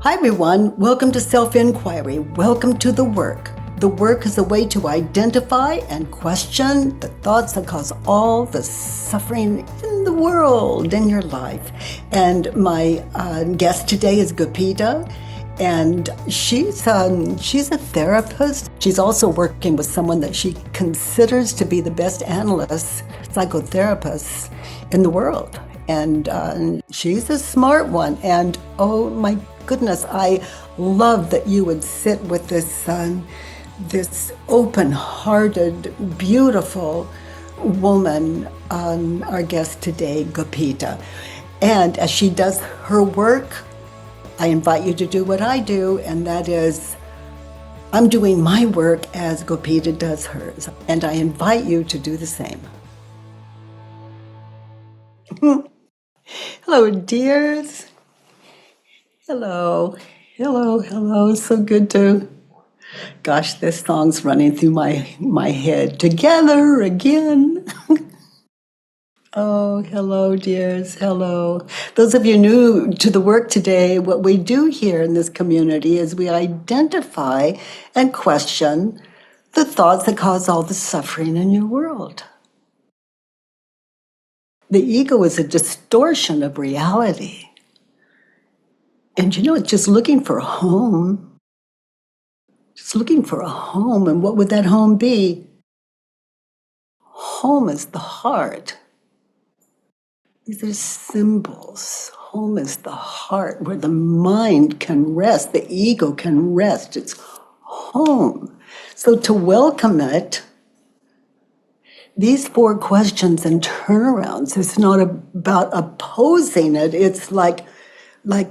Hi everyone, welcome to Self-Inquiry. Welcome to the work. The work is a way to identify and question the thoughts that cause all the suffering in the world, in your life. And my guest today is Gopita, and she's a therapist. She's also working with someone that she considers to be the best analyst, psychotherapist in the world. And she's a smart one. And oh my goodness, I love that you would sit with this open-hearted, beautiful woman, our guest today, Gopita. And as she does her work, I invite you to do what I do, and that is, I'm doing my work as Gopita does hers, and I invite you to do the same. Hello, dears. Hello. Hello. So good to, gosh, this song's running through my head. Together again. Oh, hello, dears. Hello. Those of you new to the work today, what we do here in this community is we identify and question the thoughts that cause all the suffering in your world. The ego is a distortion of reality. And it's just looking for a home. Just looking for a home. And what would that home be? Home is the heart. These are symbols. Home is the heart where the mind can rest, the ego can rest. It's home. So to welcome it, these 4 questions and turnarounds, it's not about opposing it. It's like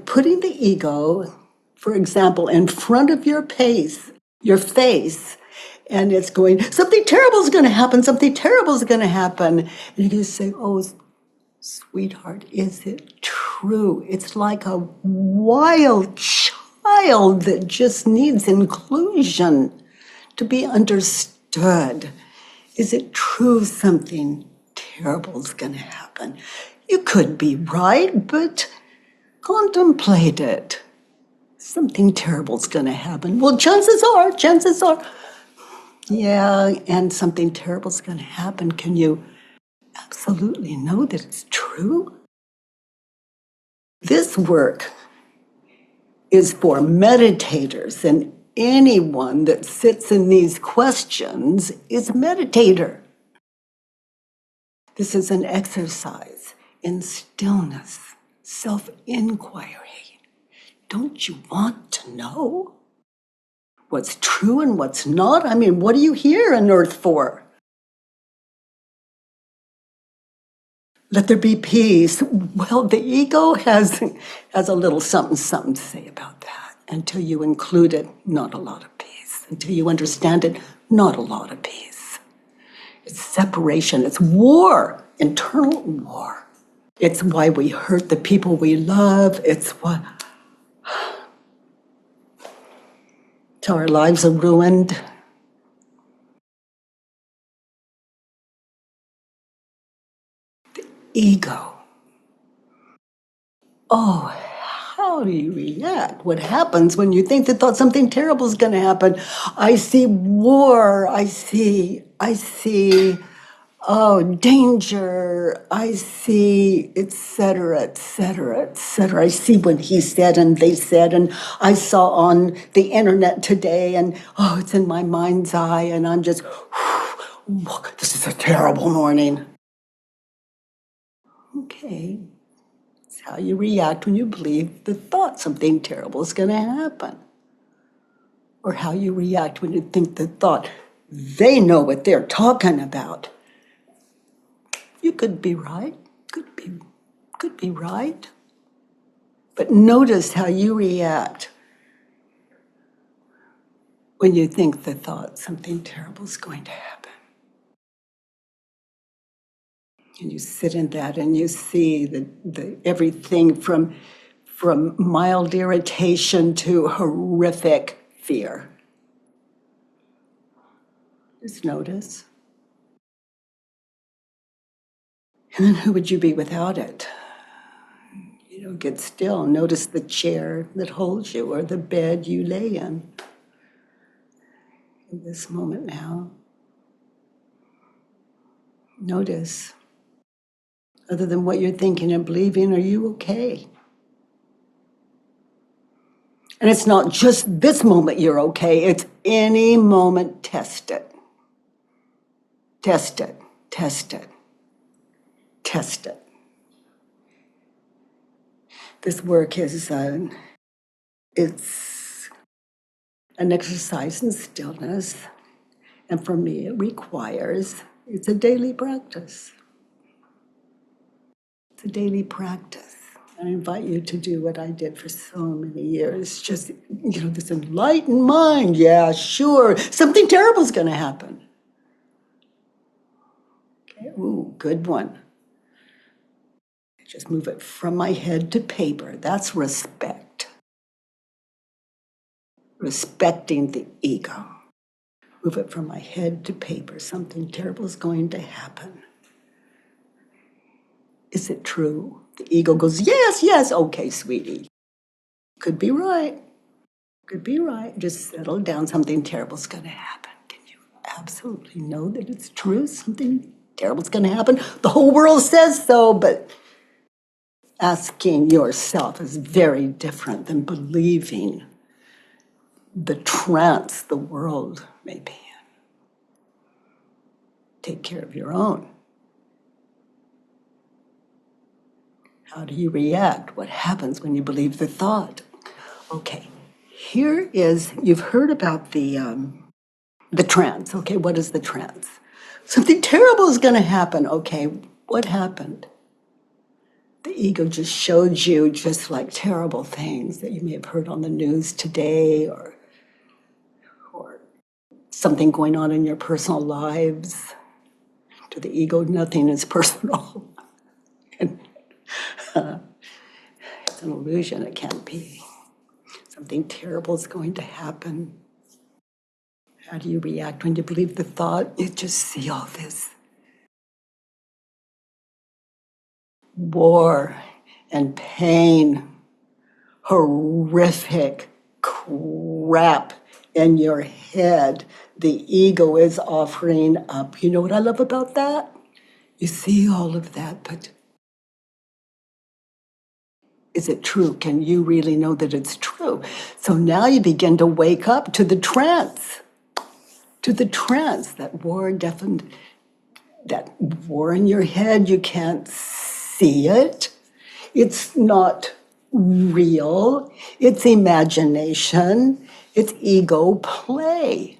putting the ego, for example, in front of your face, and it's going, something terrible is going to happen, something terrible is going to happen. And you can say, oh, sweetheart, is it true? It's like a wild child that just needs inclusion to be understood. Is it true something terrible is going to happen? You could be right, but contemplate it. Something terrible is going to happen. Well, chances are, yeah, and something terrible is going to happen. Can you absolutely know that it's true? This work is for meditators, and anyone that sits in these questions is a meditator. This is an exercise in stillness, self-inquiry. Don't you want to know what's true and what's not? I mean, what are you here on earth for? Let there be peace. Well, the ego has a little something to say about that. Until you include it, not a lot of peace. Until you understand it, not a lot of peace. It's separation. It's war, internal war. It's why we hurt the people we love. It's why our lives are ruined. The ego. Oh, how do you react? What happens when you think that something terrible is going to happen? I see war. I see, danger. I see, etc. I see what he said and they said, and I saw on the internet today, and it's in my mind's eye, and I'm just, this is a terrible morning. Okay. How you react when you believe the thought something terrible is going to happen. Or how you react when you think the thought, they know what they're talking about. You could be right, could be right. But notice how you react when you think the thought something terrible is going to happen. And you sit in that and you see the everything from mild irritation to horrific fear. Just notice. And then who would you be without it? Get still. Notice the chair that holds you or the bed you lay in this moment now. Notice, other than what you're thinking and believing, are you okay? And it's not just this moment you're okay, it's any moment. Test it. Test it. Test it. Test it. This work is it's an exercise in stillness. And for me, it's a daily practice. It's a daily practice. I invite you to do what I did for so many years. Just, this enlightened mind. Yeah, sure. Something terrible is going to happen. Okay, ooh, good one. Just move it from my head to paper. That's respect. Respecting the ego. Move it from my head to paper. Something terrible is going to happen. Is it true? The ego goes, yes, yes. Okay, sweetie. Could be right. Could be right. Just settle down. Something terrible is going to happen. Can you absolutely know that it's true? Something terrible is going to happen. The whole world says so, but asking yourself is very different than believing the trance the world may be in. Take care of your own. How do you react? What happens when you believe the thought? Okay, you've heard about the trance. Okay, what is the trance? Something terrible is going to happen. Okay, what happened? The ego just showed you just like terrible things that you may have heard on the news today or something going on in your personal lives. To the ego, nothing is personal. And, it's an illusion. It can't be. Something terrible is going to happen. How do you react when you believe the thought? You just see all this war and pain, horrific crap in your head. The ego is offering up. You know what I love about that? You see all of that, but is it true? Can you really know that it's true? So now you begin to wake up to the trance. To the trance, that war in your head, you can't see it. It's not real. It's imagination. It's ego play.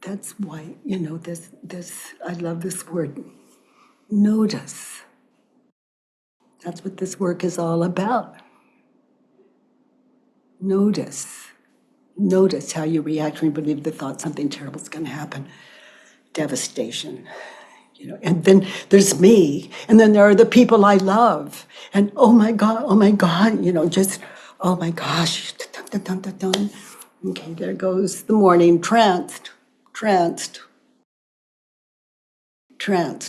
That's why, I love this word, notice. That's what this work is all about. Notice. Notice how you react when you believe the thought something terrible is going to happen. Devastation. And then there's me, and then there are the people I love, and oh my God, just, oh my gosh, dun, dun, dun, dun, dun. Okay, there goes the morning, tranced,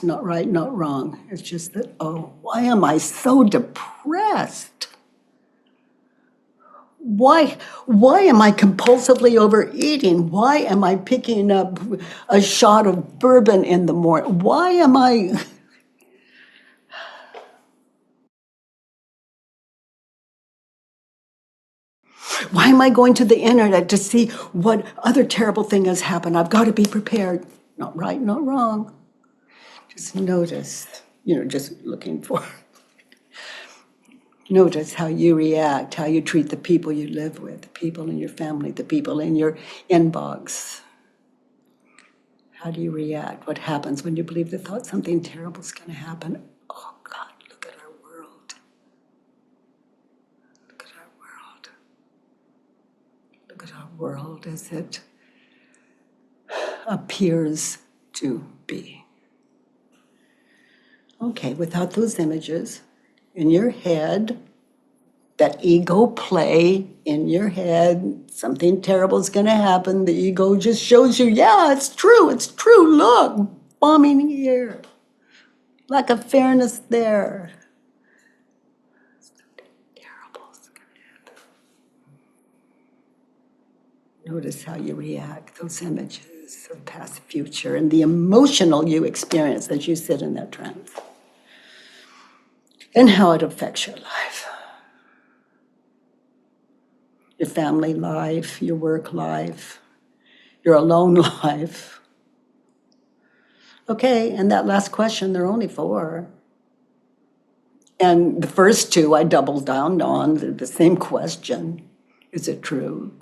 not right, not wrong. It's just that, oh, why am I so depressed? Why am I compulsively overeating? Why am I picking up a shot of bourbon in the morning? Why am I going to the internet to see what other terrible thing has happened? I've got to be prepared. Not right, not wrong. Just notice, just looking for. Notice how you react, how you treat the people you live with, the people in your family, the people in your inbox. How do you react? What happens when you believe the thought something terrible is going to happen? Oh, God, look at our world. Look at our world. Look at our world as it appears to be. Okay, without those images, in your head, that ego play in your head, something terrible is going to happen. The ego just shows you, yeah, it's true, look, bombing here. Lack of fairness there. Notice how you react, those images of past, future, and the emotional you experience as you sit in that trance, and how it affects your life, your family life, your work life, your alone life. Okay, and that last question, there are only 4. And the first 2 I doubled down on, the same question. Is it true?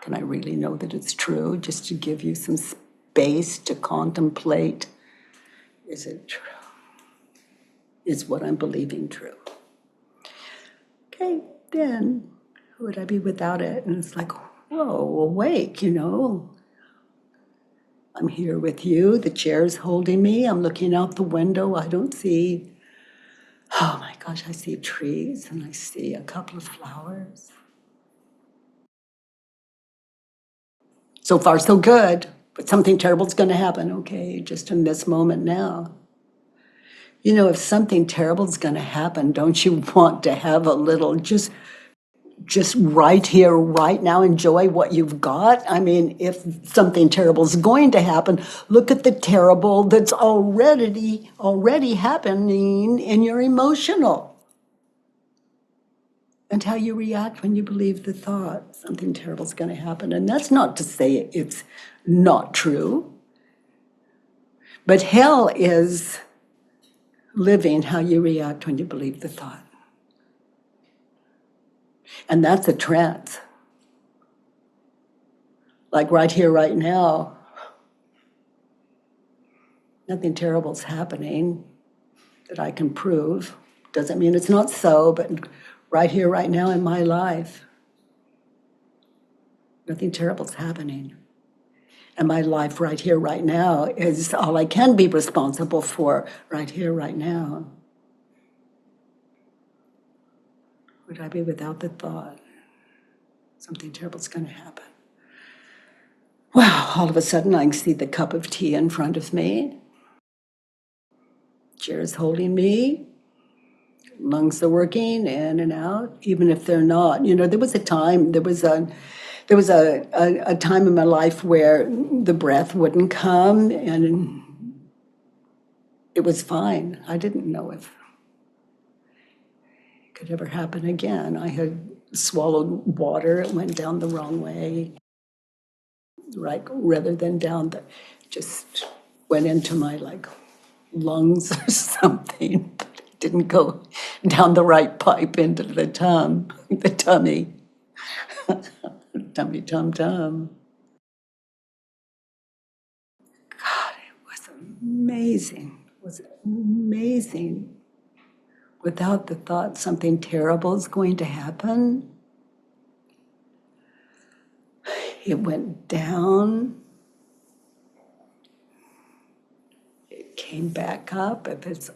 Can I really know that it's true? Just to give you some space to contemplate. Is it true? Is what I'm believing true? Okay, then who would I be without it? And it's like, whoa, awake, I'm here with you. The chair's holding me. I'm looking out the window. I don't see, oh my gosh, I see trees and I see a couple of flowers. So far, so good. But something terrible's going to happen, okay, just in this moment now. If something terrible's going to happen, don't you want to have a little just right here, right now, enjoy what you've got? I mean, if something terrible is going to happen, look at the terrible that's already happening in your emotional. And how you react when you believe the thought, something terrible is going to happen. And that's not to say it's not true. But hell is living how you react when you believe the thought. And that's a trance. Like right here, right now, nothing terrible is happening that I can prove. Doesn't mean it's not so, but right here, right now in my life, nothing terrible is happening. And my life right here, right now is all I can be responsible for right here, right now. Would I be without the thought something terrible is going to happen? Wow, all of a sudden I can see the cup of tea in front of me. Chair is holding me. Lungs are working in and out, even if they're not. There was a time in my life where the breath wouldn't come, and it was fine. I didn't know if it could ever happen again. I had swallowed water, it went down the wrong way, right, rather than down the, just went into my lungs or something. It didn't go down the right pipe into the tummy. Tummy, tum, tum. God, it was amazing. It was amazing. Without the thought something terrible is going to happen, it went down. It came back up of its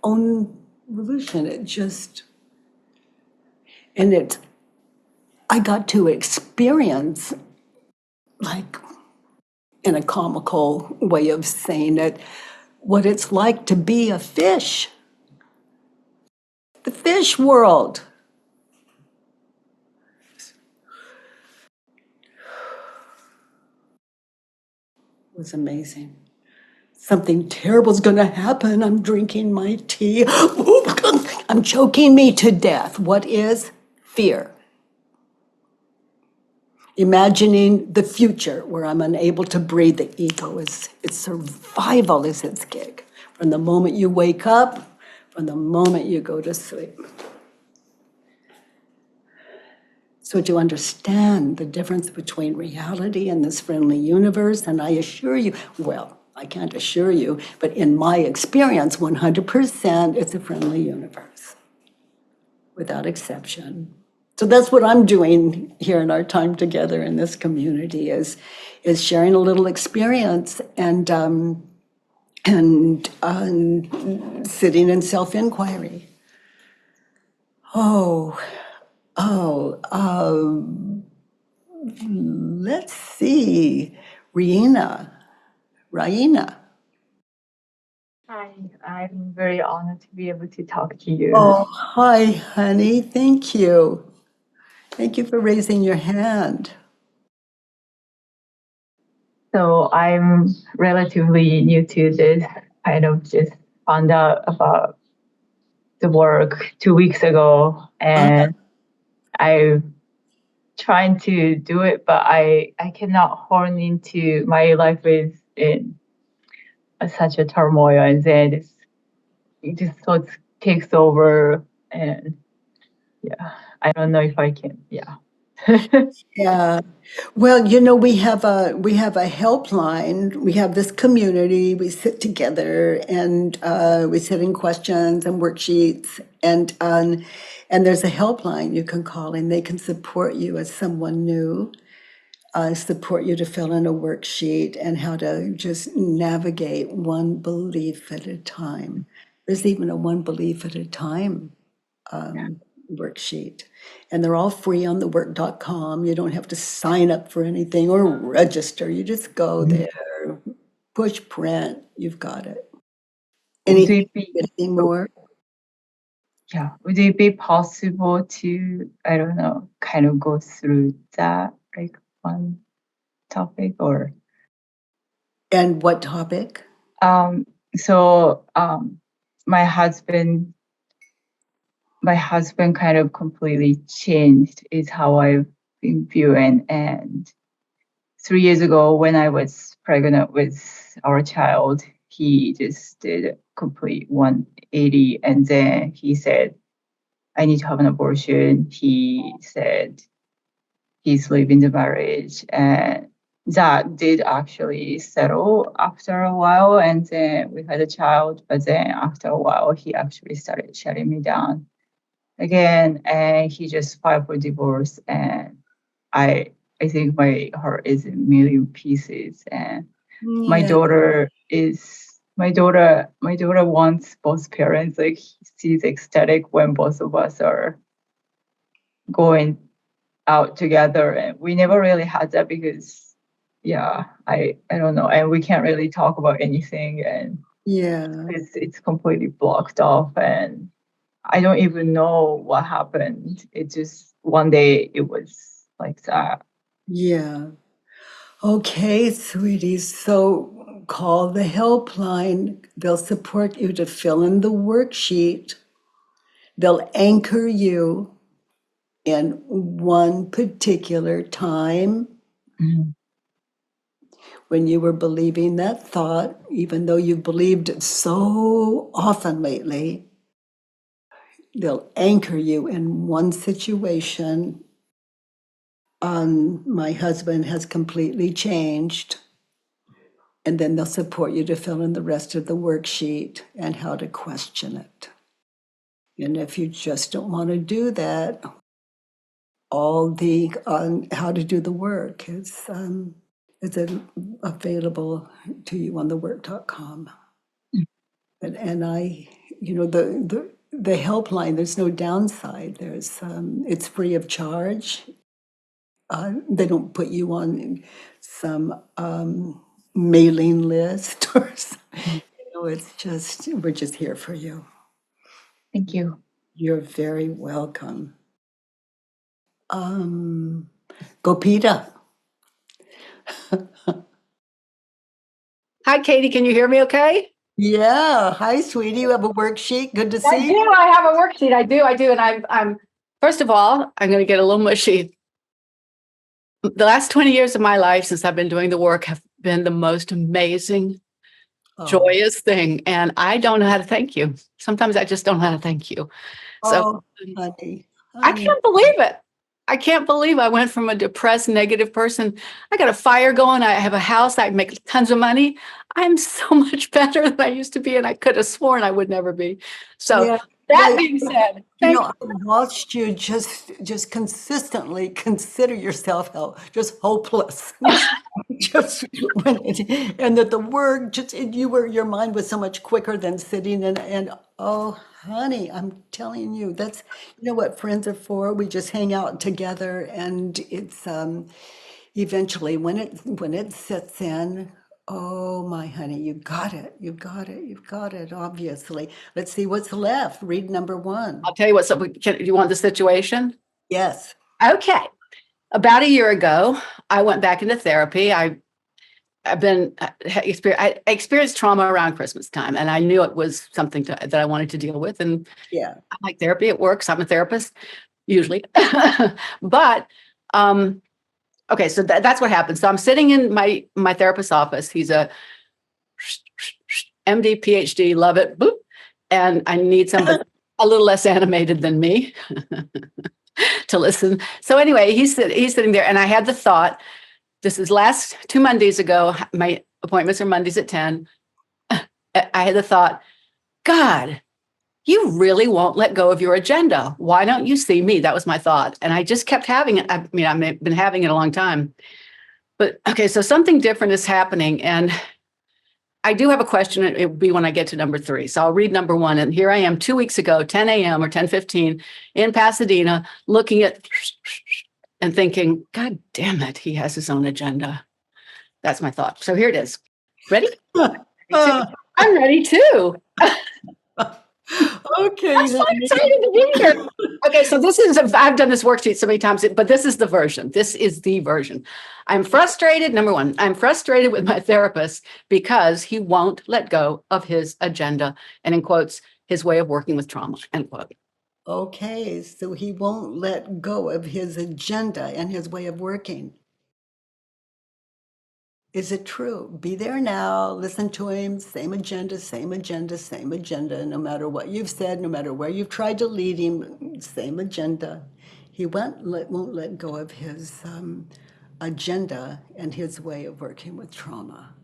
own volition. I got to experience, in a comical way of saying it, what it's like to be a fish. The fish world. It was amazing. Something terrible is going to happen. I'm drinking my tea. I'm choking me to death. What is fear? Imagining the future where I'm unable to breathe. The ego its survival is its gig. From the moment you wake up, from the moment you go to sleep. So to understand the difference between reality and this friendly universe, and I assure you, well, I can't assure you, but in my experience, 100% it's a friendly universe, without exception. So that's what I'm doing here in our time together in this community is sharing a little experience and sitting in self-inquiry. Let's see, Raina. Hi, I'm very honored to be able to talk to you. Oh, hi, honey. Thank you. Thank you for raising your hand. So I'm relatively new to this. Kind of just found out about the work 2 weeks ago, and I'm trying to do it, but I cannot hone into my life is in such a turmoil, and then it just sort of takes over, and yeah, I don't know if I can. Yeah. Yeah. Well, we have a helpline. We have this community. We sit together and we sit in questions and worksheets, and there's a helpline you can call, and they can support you as someone new, support you to fill in a worksheet and how to just navigate one belief at a time. There's even a one belief at a time worksheet. And they're all free on thework.com. You don't have to sign up for anything or register. You just go there, push print, you've got it. Would Anything, it be anything more? yeah? Would it be possible to, I don't know, kind of go through that like one topic or And what topic? um so my husband my husband kind of completely changed is how I've been viewing. And 3 years ago, when I was pregnant with our child, he just did a complete 180. And then he said, I need to have an abortion. He said he's leaving the marriage. And that did actually settle after a while. And then we had a child. But then after a while, he actually started shutting me down again, and he just filed for divorce. And I I think my heart is in million pieces. And Yeah, my daughter wants both parents. Like she's ecstatic when both of us are going out together, and we never really had that because yeah, I don't know, and we can't really talk about anything, and yeah, it's completely blocked off, and I don't even know what happened. It just one day it was like that. yeah. Okay, sweeties. So call the helpline. They'll support you to fill in the worksheet. They'll anchor you in one particular time Mhm. when you were believing that thought, even though you've believed it so often lately. They'll anchor you in one situation. My husband has completely changed. And then they'll support you to fill in the rest of the worksheet and how to question it. And if you just don't want to do that, all the how to do the work is available to you on thework.com. And I, the helpline, there's no downside. It's free of charge. They don't put you on some mailing list or something. It's just, we're just here for you. Thank you. You're very welcome. Gopita. Hi, Katie. Can you hear me okay? Yeah. Hi, sweetie. You have a worksheet. Good to I see do. you. I have a worksheet. I do. And I'm first of all, I'm going to get a little mushy. The last 20 years of my life since I've been doing the work have been the most amazing, Oh, joyous thing. And I don't know how to thank you. Sometimes I just don't know how to thank you. So oh, honey, I honey. can't believe it. I can't believe I went from a depressed, negative person. I got a fire going. I have a house. I make tons of money. I'm so much better than I used to be, and I could have sworn I would never be. So Yeah. that Well, being said, thank I watched you just consistently consider yourself just hopeless. Just when and that the word just your mind was so much quicker than sitting and oh honey, I'm telling you, that's what friends are for. We just hang out together, and it's eventually when it sets in. Oh my honey, you got it. You got it. You've got it. Obviously. Let's see what's left. Read number one. I'll tell you what's up. Do you want the situation? Yes. Okay. About a year ago, I went back into therapy. I I experienced trauma around Christmas time, and I knew it was something that I wanted to deal with. And Yeah. I like therapy. It works. I'm a therapist usually, but okay. So that's what happened. So I'm sitting in my therapist's office. He's a MD, PhD, love it. Boop. And I need somebody a little less animated than me to listen. So anyway, he's sitting there, and I had the thought. This is last 2 Mondays ago. My appointments are Mondays at 10. I had the thought, God, you really won't let go of your agenda. Why don't you see me? That was my thought. And I just kept having it. I mean, I've been having it a long time. But okay, so something different is happening. And I do have a question. It will be when I get to number 3. So I'll read number 1. And here I am 2 weeks ago, 10 a.m. or 10:15 in Pasadena, looking at and thinking, God damn it, he has his own agenda. That's my thought. So here it is. Ready? I'm ready too. Okay. I'm so excited to be here. Okay, so I've done this worksheet so many times, but this is the version. This is the version. I'm frustrated. Number 1, I'm frustrated with my therapist because he won't let go of his agenda, and in quotes, his way of working with trauma, end quote. Okay, so he won't let go of his agenda and his way of working. Is it true? Be there now, listen to him, same agenda, same agenda, same agenda, no matter what you've said, no matter where you've tried to lead him, same agenda. He won't let go of his agenda and his way of working with trauma.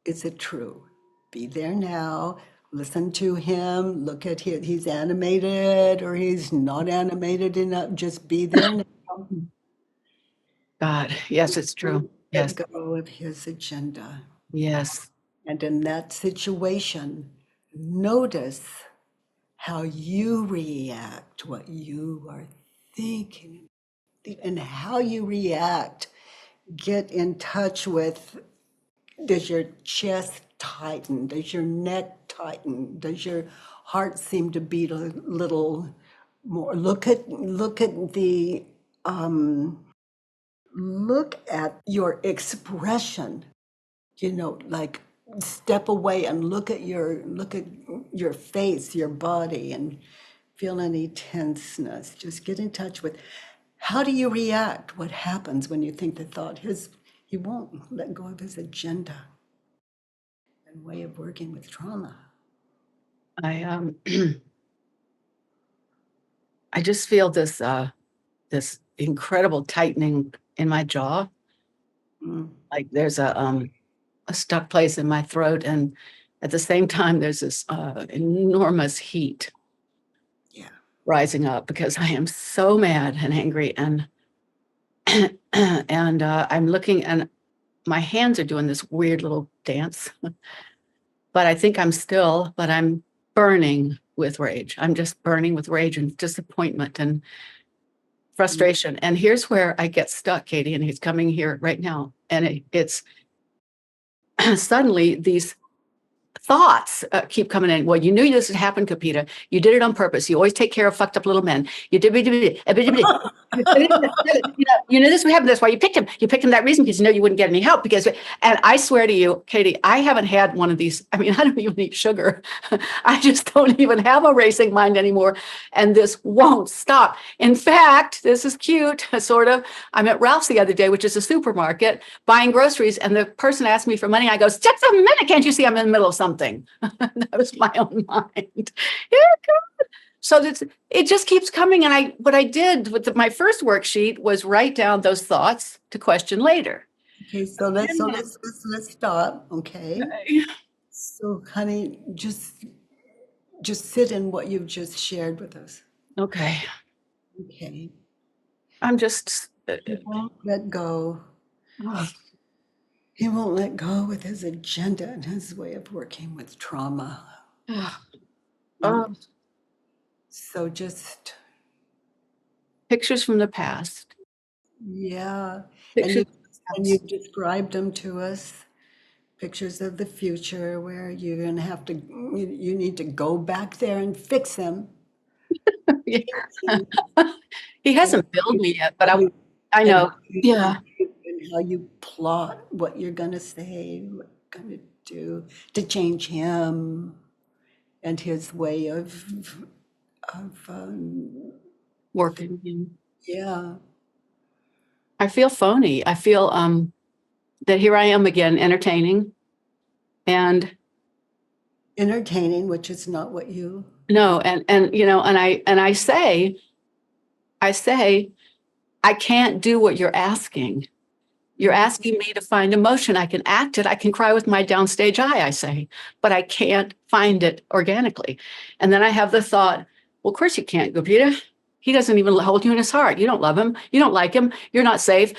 Is it true? Be there now, listen to him, look at him, he's animated or he's not animated enough, just be there now. God, yes, it's true. Yes, Let go of his agenda. yes. And in that situation, notice how you react, what you are thinking, and how you react. Get in touch with, does your chest tighten? Does your neck tighten? Does your heart seem to beat a little more? Look at your expression. Like step away and look at your face, your body, and feel any tenseness. Just get in touch with, how do you react? What happens when you think the thought, he won't let go of his agenda and way of working with trauma? I I just feel this incredible tightening in my jaw. Like there's a stuck place in my throat, and at the same time there's this enormous heat Yeah. rising up because I am so mad and angry, and and I'm looking, and my hands are doing this weird little dance. But I think but I'm burning with rage. I'm just burning with rage and disappointment and frustration. And here's where I get stuck, Katie, and he's coming here right now. And it's suddenly these thoughts keep coming in. Well, you knew this would happen, Capita. You did it on purpose. You always take care of fucked up little men. You did. You know this would happen. That's why you picked him. You picked him that reason because you know you wouldn't get any help. And I swear to you, Katie, I haven't had one of these. I mean, I don't even eat sugar. I just don't even have a racing mind anymore. And this won't stop. In fact, this is cute, sort of. I'm at Ralph's the other day, which is a supermarket, buying groceries. And the person asked me for money. I go, just a minute. Can't you see I'm in the middle of something? That was my own mind. Yeah, God. So it just keeps coming. And what I did with my first worksheet was write down those thoughts to question later. Okay, so let's stop. Okay. So, honey, just sit in what you've just shared with us. Okay. Okay. I'm just. He won't let go. He won't let go with his agenda and his way of working with trauma. So just pictures from the past. Yeah. Pictures And you described them to us. Pictures of the future where you're going to have to, you need to go back there and fix them. He hasn't billed me yet, but I know. Yeah. And how you plot what you're going to say, what you're going to do to change him and his way of Working. yeah, I feel phony. I feel that here I am again entertaining. And entertaining, which is not what you. no, and you know, and I say, I can't do what you're asking. You're asking me to find emotion. I can act it. I can cry with my downstage eye, I say, but I can't find it organically. And then I have the thought, well, of course you can't, Gopita. He doesn't even hold you in his heart. You don't love him. You don't like him. You're not safe.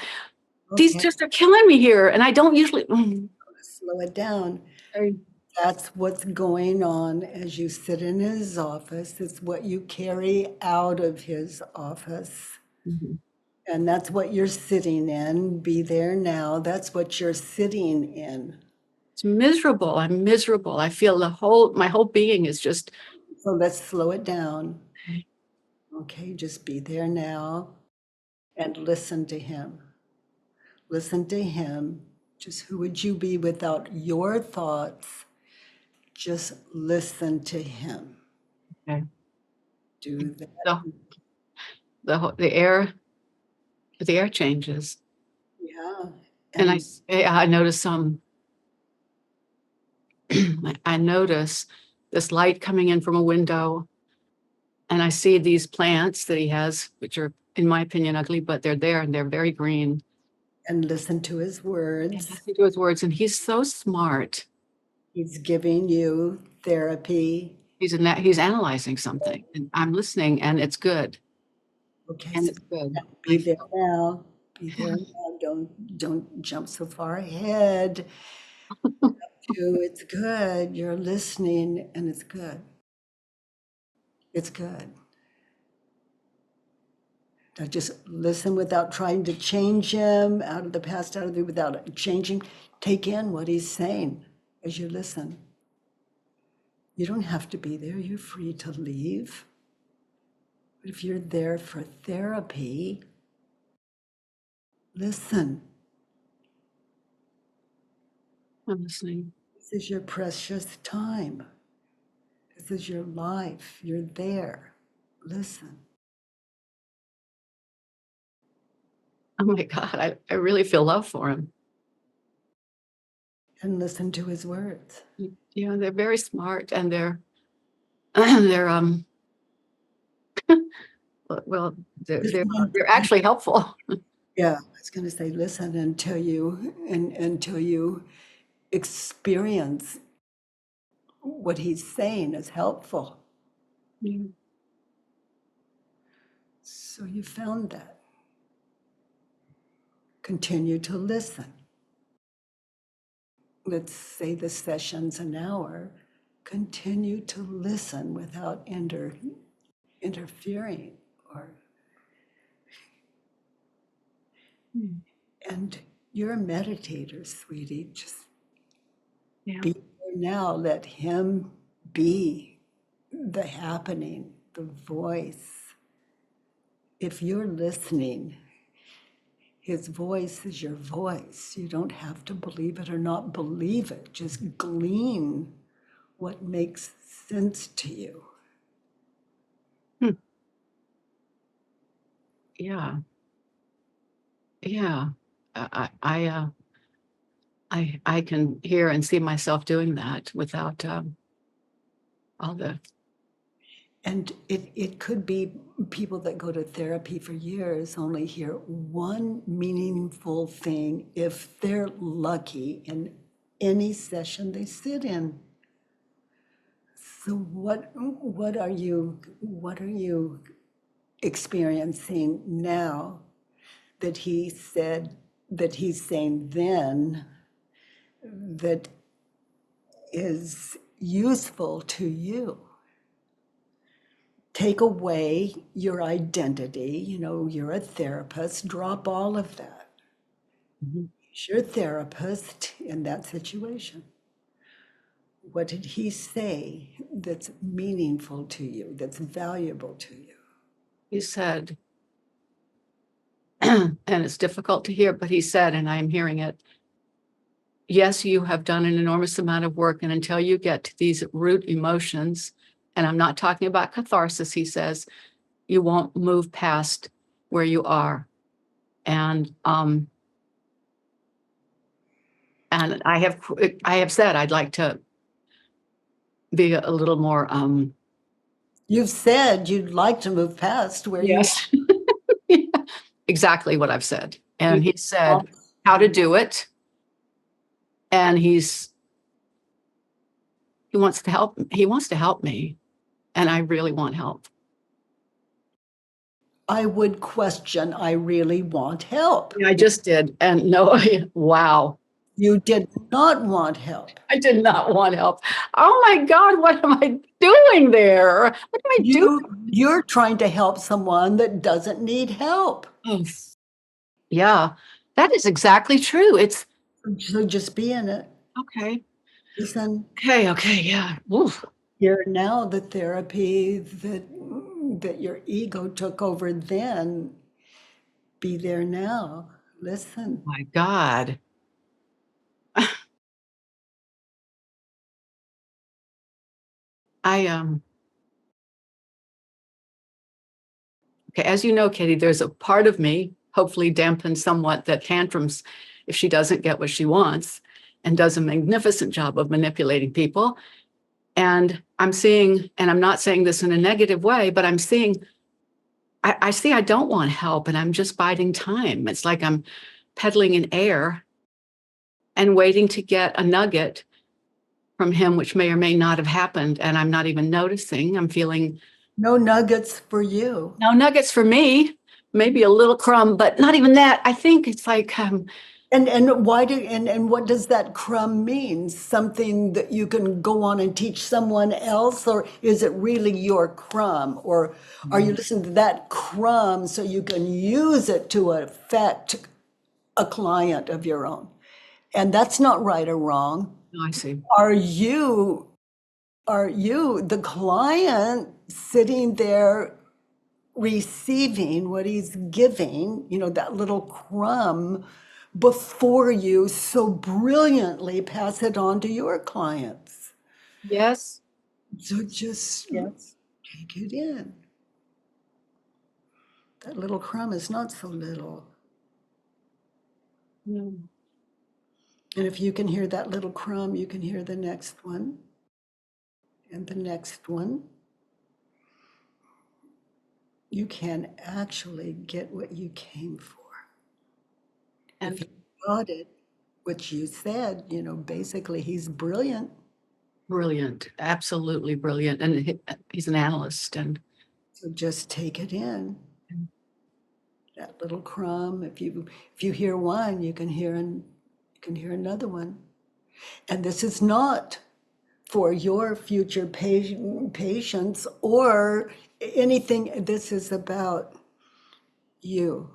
These Okay, just are killing me here. And I don't usually. slow it down. Sorry. That's what's going on as you sit in his office. It's what you carry out of his office. Mhm. And that's what you're sitting in. Be there now. That's what you're sitting in. It's miserable. I'm miserable. I feel my whole being is just. So let's slow it down. Okay, just be there now and listen to him. Listen to him. Just who would you be without your thoughts? Just listen to him. Okay. Do that. So the air changes. Yeah. And I notice I notice this light coming in from a window, and I see these plants that he has, which are, in my opinion, ugly, but they're there and they're very green. And listen to his And words. listen to his words, and he's so smart. He's giving you therapy. He's analyzing something, and I'm listening, and it's good. Okay, And so it's good. be there now. Be there now. Don't jump so far ahead. It's good. You're listening, and it's good. It's good. Now just listen without trying to change him out of the past, without changing. Take in what he's saying as you listen. You don't have to be there. You're free to leave. But if you're there for therapy, listen. I'm listening. This is your precious time. This is your life. You're there. Listen. Oh my God, I really feel love for him. And listen to his words. You know, they're very smart, and they're well, they're actually helpful. Yeah, I was going to say, listen until you experience what he's saying is helpful. Yeah. So you found that. Continue to listen. Let's say the session's an hour. Continue to listen without interfering or. And you're a meditator, sweetie. Just Yeah. be there now. Let him be the happening, the voice. If you're listening, his voice is your voice. You don't have to believe it or not believe it. Just glean what makes sense to you. Yeah. Yeah. I can hear and see myself doing that without all the. And it could be people that go to therapy for years only hear one meaningful thing if they're lucky in any session they sit in. So what are you experiencing now that he said that he's saying then that is useful to you? Take away your identity, you're a therapist, drop all of that. He's your therapist in that situation. What did he say that's meaningful to you, that's valuable to you? He said, and it's difficult to hear, but he said, and I'm hearing it, yes, you have done an enormous amount of work, and until you get to these root emotions, and I'm not talking about catharsis, he says, you won't move past where you are. And I have said I'd like to be a little more You've said you'd like to move past where yes. Yeah, exactly what I've said. And he said want. how to do it. And he wants to help. He wants to help me. And I really want help. I would question, I really want help. Yeah, I just did. And no, wow. You did not want help. I did not want help. Oh my God, what am I doing there? What am I doing? You're trying to help someone that doesn't need help. Oh, yeah, that is exactly true. It's So just be in it. okay. Listen, Okay, yeah. Oof. here now the therapy that your ego took over then. Be there now. Listen. My God. I okay, as you know, Katie, there's a part of me, hopefully dampened somewhat, that tantrums if she doesn't get what she wants, and does a magnificent job of manipulating people. And I'm seeing, and I'm not saying this in a negative way, but I'm seeing, I see I don't want help, and I'm just biding time. It's like I'm pedaling in air and waiting to get a nugget from him, which may or may not have happened. And I'm not even noticing. I'm feeling No nuggets for you. no nuggets for me, maybe a little crumb, but not even that. I think it's like, And why do and what does that crumb mean? Something that you can go on and teach someone else, or is it really your crumb? Or are you listening to that crumb so you can use it to affect a client of your own? And that's not right or wrong. I see. Are you the client sitting there receiving what he's giving, that little crumb, before you so brilliantly pass it on to your clients? Yes. So just Yes. take it in. That little crumb is not so little. Mm. And if you can hear that little crumb, you can hear the next one and the next one. You can actually get what you came for. And if you got it, which you said, basically he's brilliant. brilliant, absolutely brilliant. And he's an analyst. And So just take it in. That little crumb. If you hear one, you can hear another one. And this is not for your future patients or anything. This is about you.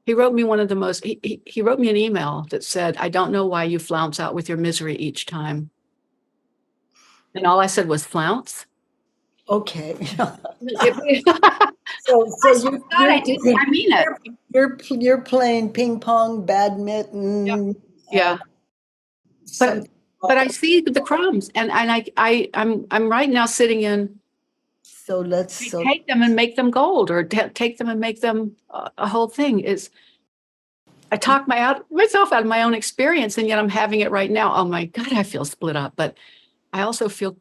he wrote me he wrote me an email that said, I don't know why you flounce out with your misery each time. And all I said was flounce. Okay. I So swear to God, I didn't. I mean it. you're playing ping pong, badminton. Yeah. But I see the crumbs, and I'm right now sitting in. So let's Take them and make them gold, or take them and make them a whole thing. Is I talk myself out of my own experience, and yet I'm having it right now. Oh my God, I feel split up, but I also feel.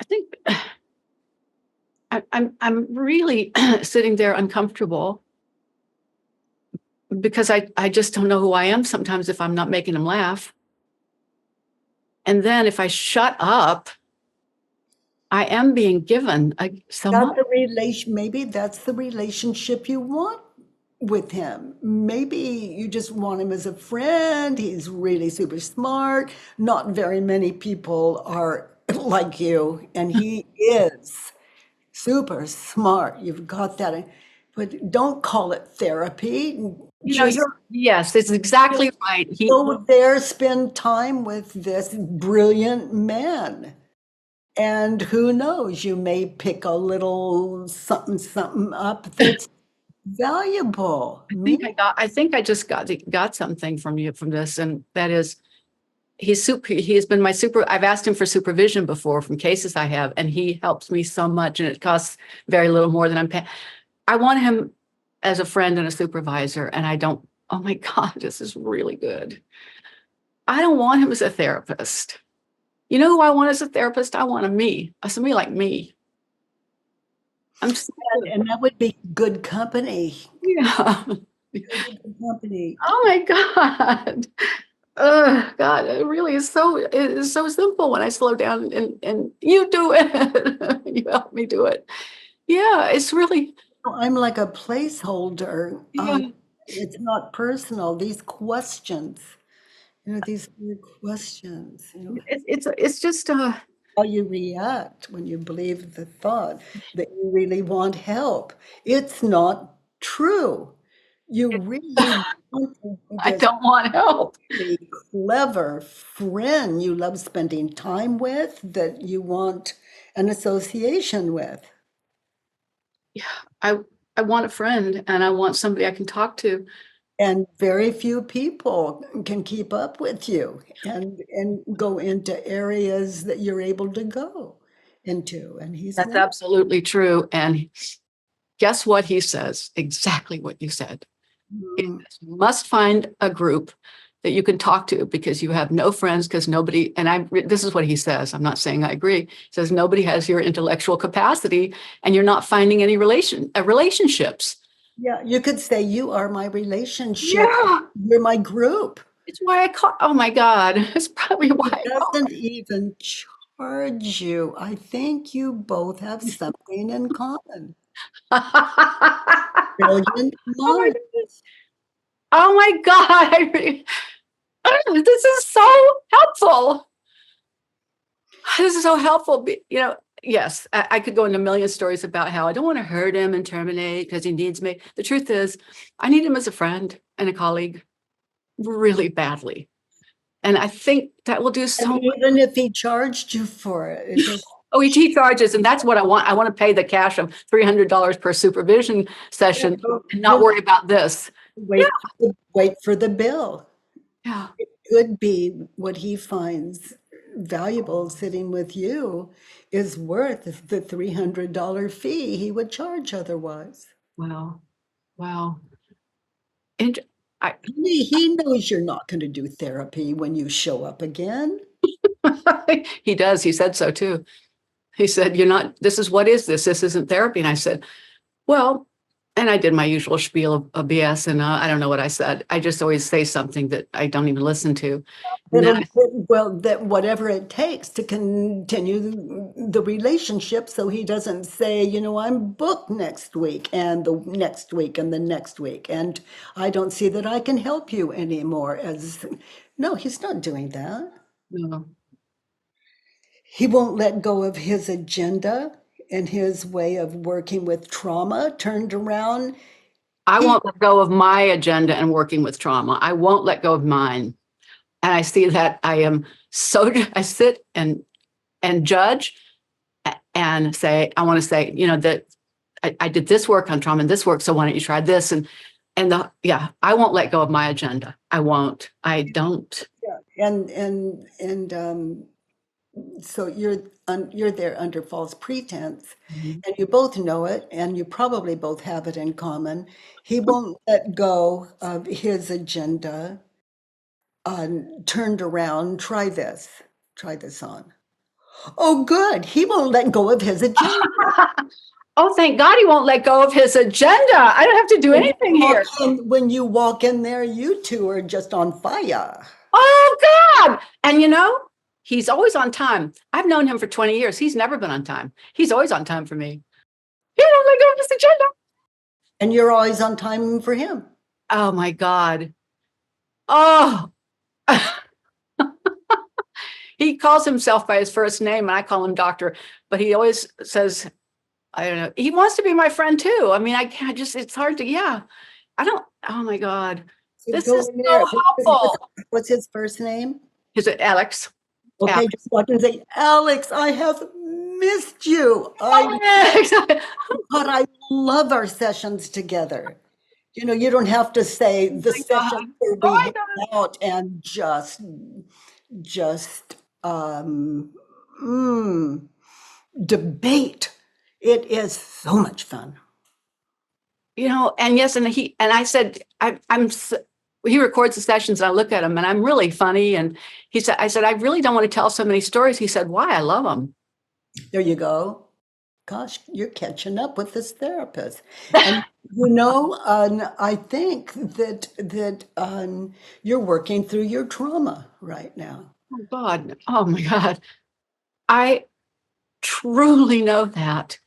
I think I'm really sitting there uncomfortable because I just don't know who I am sometimes if I'm not making them laugh. And then if I shut up, I am being given That's the relation. Maybe that's the relationship you want with him. Maybe you just want him as a friend. He's really super smart. Not very many people are like you, and he is super smart. You've got that. But don't call it therapy. You know, Just yes, it's exactly right. go there, spend time with this brilliant man. And who knows, you may pick a little something, something up that's valuable. I think I just got something from you from this, and that is he has been my super. I've asked him for supervision before from cases I have, and he helps me so much, and it costs very little more than I'm paying. I want him as a friend and a supervisor, and I don't. Oh my God, this is really good. I don't want him as a therapist. You know who I want as a therapist? I want somebody like me. I'm just, And that would be good company. yeah. Good company. Oh my God. God, it really is it is so simple when I slow down and you do it. You help me do it. Yeah, it's really, I'm like a placeholder. yeah, It's not personal. These questions, these weird questions, it's just, how you react when you believe the thought that you really want help. It's not true. You really want I this don't want help. really clever friend you love spending time with, that you want an association with. Yeah, I, I want a friend and I want somebody I can talk to. And very few people can keep up with you and go into areas that you're able to go into. And he's That's one. absolutely true. And guess what he says? Exactly what you said. You must find a group that you can talk to because you have no friends because nobody, and this is what he says. I'm not saying I agree. He says nobody has your intellectual capacity and you're not finding any relationships. Yeah, you could say you are my relationship. Yeah. You're my group. It's why I call, oh my God. It's probably why It doesn't even charge you. I think you both have something in common. I Brilliant oh my mind. goodness. Oh my God. This is so helpful. This is so helpful. Yes, I could go into a million stories about how I don't want to hurt him and terminate because he needs me. The truth is, I need him as a friend and a colleague really badly. And I think that will do so And much. even if he charged you for it, it just OET charges, and that's what I want. I want to pay the cash of $300 per supervision session and not worry about this. Yeah. wait for the bill. Yeah. It could be what he finds valuable sitting with you is worth the $300 fee he would charge otherwise. Wow. Wow. And He knows you're not going to do therapy when you show up again. he does. He said so too. He said, "You're not, this is, what is this? This isn't therapy." And I said, well, and I did my usual spiel of BS, and I don't know what I said. I just always say something that I don't even listen to. And then Well, that whatever it takes to continue the relationship, so he doesn't say, I'm booked next week and the next week and the next week, and I don't see that I can help you anymore. No, he's not doing that. no, He won't let go of his agenda and his way of working with trauma turned around. I won't let go of my agenda and working with trauma. I won't let go of mine. And I see that I sit and judge and say, I want to say, that I did this work on trauma and this work. So why don't you try this? I won't let go of my agenda. I won't. I don't. Yeah. And so you're there under false pretense, and you both know it, and you probably both have it in common. He won't let go of his agenda. Turned around. Try this on. Oh, good. He won't let go of his agenda. Oh, thank God he won't let go of his agenda. I don't have to do anything here. When you walk in there, you two are just on fire. Oh, God. And he's always on time. I've known him for 20 years. He's never been on time. He's always on time for me. He won't let go of his agenda. And you're always on time for him. Oh, my God. Oh, he calls himself by his first name and I call him doctor, but he always says, I don't know. He wants to be my friend too. I mean, I can't just, it's hard to, yeah. I don't, oh my God. So This go is in there. so helpful. What's his first name? Is it Alex? Okay, just walk in and say, Alex, I have missed you. Alex. But I love our sessions together. You know, you don't have to say the my session God. where Oh we my hang God. out and just mm, debate. It is so much fun. You know, and yes, and I said, he records the sessions and I look at him and I'm really funny. And I said, I really don't want to tell so many stories. He said, why? I love them. There you go. Gosh, you're catching up with this therapist. And you know, I think that you're working through your trauma right now. Oh God. Oh my God. I truly know that.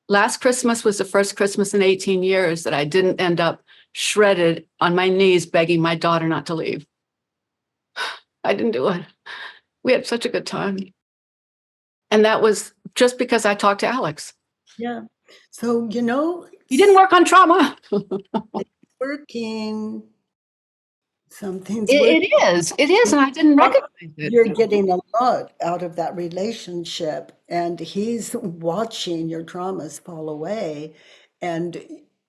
Last Christmas was the first Christmas in 18 years that I didn't end up shredded on my knees begging my daughter not to leave. I didn't do it. We had such a good time. And that was just because I talked to Alex. Yeah. So, you know, You didn't work on trauma. working. Something's working. It is. And I didn't recognize it. You're getting a lot out of that relationship, and he's watching your traumas fall away. And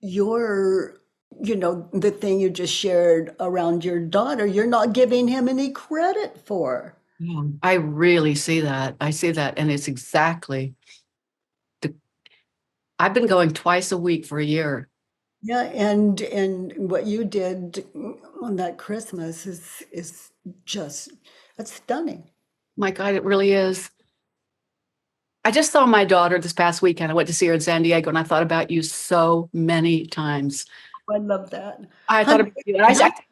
you're, you know, the thing you just shared around your daughter, you're not giving him any credit for. Yeah, I really see that. I see that. And it's exactly I've been going twice a week for a year. Yeah, and what you did on that Christmas is just that's stunning. My God, it really is. I just saw my daughter this past weekend. I went to see her in San Diego and I thought about you so many times. I love that. I thought about you. And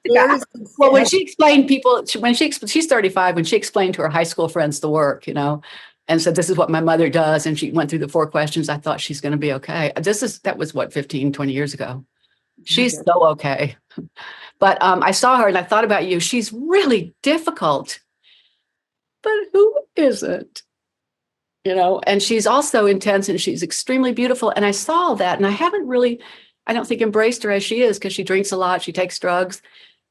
There's well, when she explained she's 35, when she explained to her high school friends the work, you know, and said, this is what my mother does. And she went through the 4 questions. I thought she's going to be okay. That was what, 15, 20 years ago. She's so okay. But I saw her and I thought about you. She's really difficult, but who isn't? You know, and she's also intense and she's extremely beautiful. And I saw that and I haven't really, I don't think embraced her as she is because she drinks a lot. She takes drugs.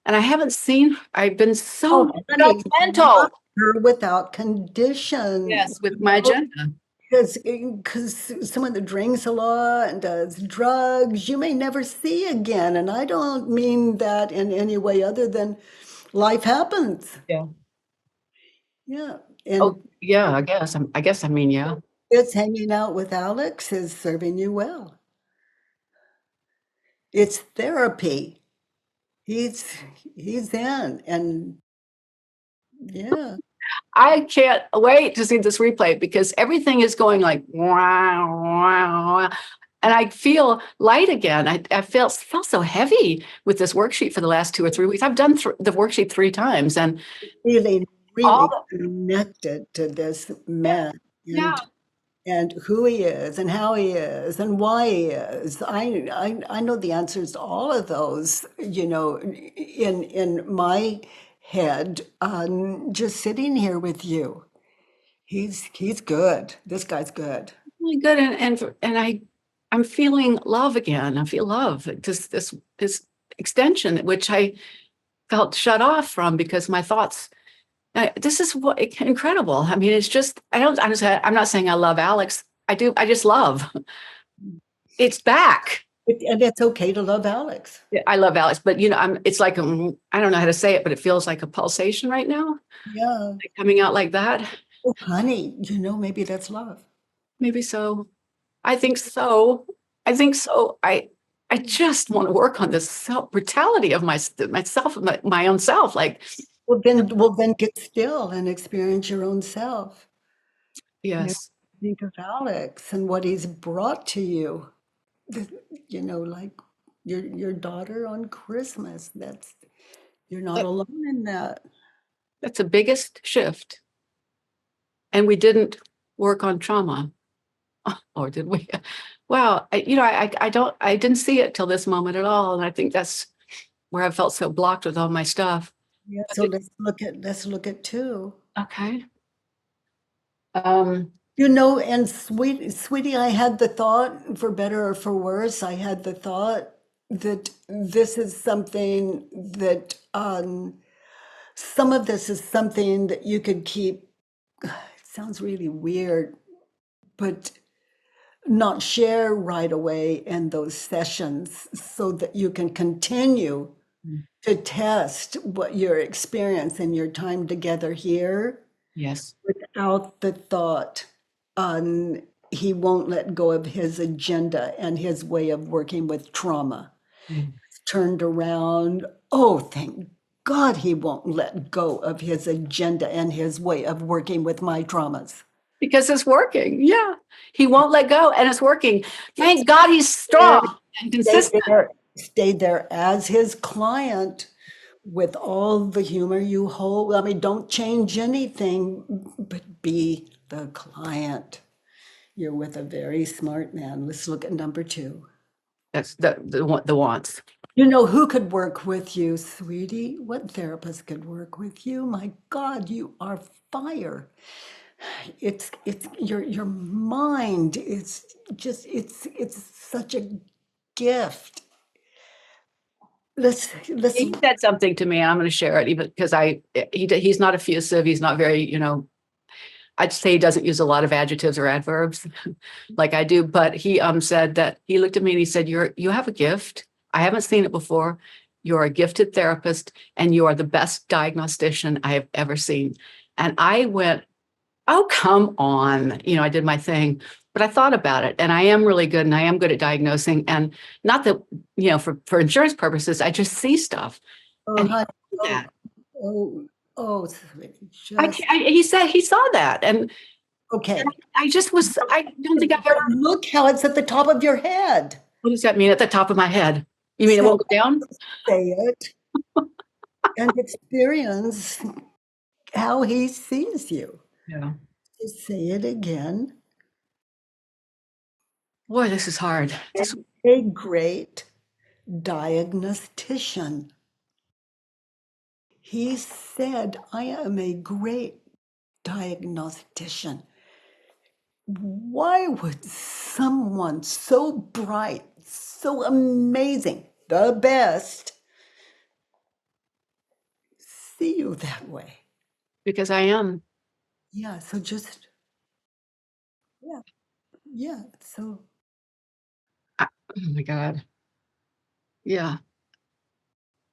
And I haven't seen, I've been so judgmental. Her without condition. Yes, with my agenda. Because someone that drinks a lot and does drugs, you may never see again. And I don't mean that in any way other than life happens. Yeah. Yeah. And Oh, yeah, I guess I mean, yeah. it's hanging out with Alex is serving you well. It's therapy. He's in, and yeah. I can't wait to see this replay because everything is going like, wow, wow. And I feel light again. I felt so heavy with this worksheet for the last 2 or 3 weeks. I've done the worksheet 3 times and Feeling really connected to this man and who he is and how he is and why he is. I know the answers to all of those, you know, in my head, just sitting here with you. He's good. This guy's good. really good. And I'm feeling love again. I feel love. Just this extension, which I felt shut off from because my thoughts. This is what incredible. I mean, it's just I'm not saying I love Alex. I do. I just love. It's back. And it's okay to love Alex. I love Alex, but you know, it's like I don't know how to say it, but it feels like a pulsation right now. Yeah. Like coming out like that. Oh, honey, you know, maybe that's love. Maybe so. I think so. I just want to work on this brutality of myself, my own self. Like, Well, then get still and experience your own self. yes. Think of Alex and what he's brought to you. You know, like your daughter on Christmas. You're not alone in that. That's the biggest shift. And we didn't work on trauma. Or did we? Wow. I didn't see it till this moment at all. And I think that's where I felt so blocked with all my stuff. Yeah. So let's look at 2. Okay. And sweetie, I had the thought, for better or for worse, I had the thought that this is something that, some of this is something that you could keep, it sounds really weird, but not share right away in those sessions so that you can continue to test what your experience and your time together here Yes. without the thought on he won't let go of his agenda and his way of working with trauma. Mm. Turned around. Oh, thank God he won't let go of his agenda and his way of working with my traumas. Because it's working. Yeah. He won't let go and it's working. Thank God he's strong and consistent. Stay there as his client with all the humor you hold. I mean, don't change anything, but be the client. You're with a very smart man. Let's look at number 2. That's the wants. You know who could work with you, sweetie? What therapist could work with you? My God, you are fire. It's your mind is just it's such a gift. Let's He said something to me, and I'm going to share it even because he's not effusive. He's not very, I'd say he doesn't use a lot of adjectives or adverbs like I do, but he said that he looked at me and he said, you have a gift. I haven't seen it before. You're a gifted therapist and you are the best diagnostician I have ever seen. And I went, oh, come on. I did my thing, but I thought about it and I am really good and I am good at diagnosing. And not that, for insurance purposes, I just see stuff. And honey, he said that. Sweetie, He said he saw that. And okay. I don't think I've But ever. look how it's at the top of your head. What does that mean at the top of my head? You mean it won't go down? Say it and experience how he sees you. Yeah. Just say it again. Boy, this is hard. A great diagnostician. He said, I am a great diagnostician. Why would someone so bright, so amazing, the best, see you that way? Because I am. Yeah, so just, yeah, so. Oh my God. Yeah.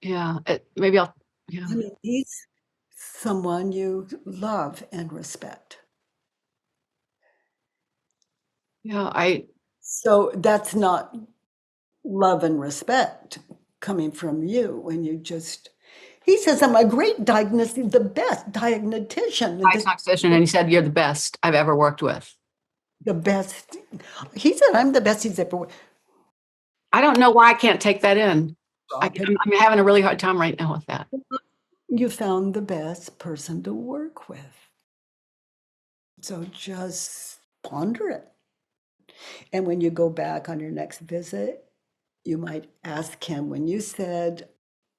Yeah. Maybe I'll, yeah. I mean, he's someone you love and respect. Yeah. So that's not love and respect coming from you when you just, he says, I'm a great diagnostician, the best diagnostician, Diagnostician, and he said, you're the best I've ever worked with. the best. He said, I'm the best he's ever worked. I don't know why I can't take that in. I'm having a really hard time right now with that. You found the best person to work with. So just ponder it. And when you go back on your next visit, you might ask him, when you said,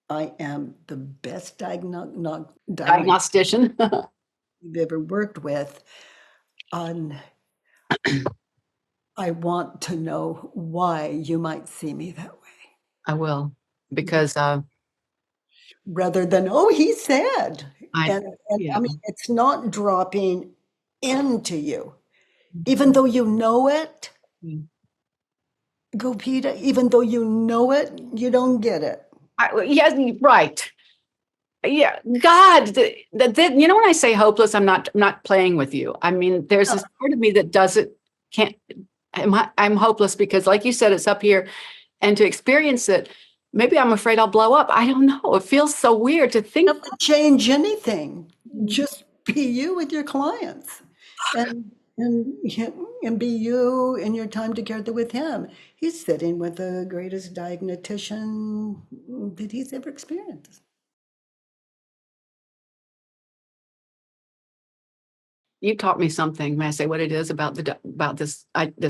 I am the best Diagnostician. you've ever worked with, I want to know why you might see me that way. I will, because rather than, oh, he said. I mean, it's not dropping into you. Even though you know it, go, Peter, even though you know it, you don't get it. Yeah, right. Yeah, God, when I say hopeless, I'm not playing with you. I mean, there's this part of me that I'm hopeless because, like you said, it's up here, and to experience it, maybe I'm afraid I'll blow up. I don't know. It feels so weird to think. Not to change anything. Just be you with your clients, and be you in your time together with him. He's sitting with the greatest diagnostician that he's ever experienced. You taught me something. May I say what it is about this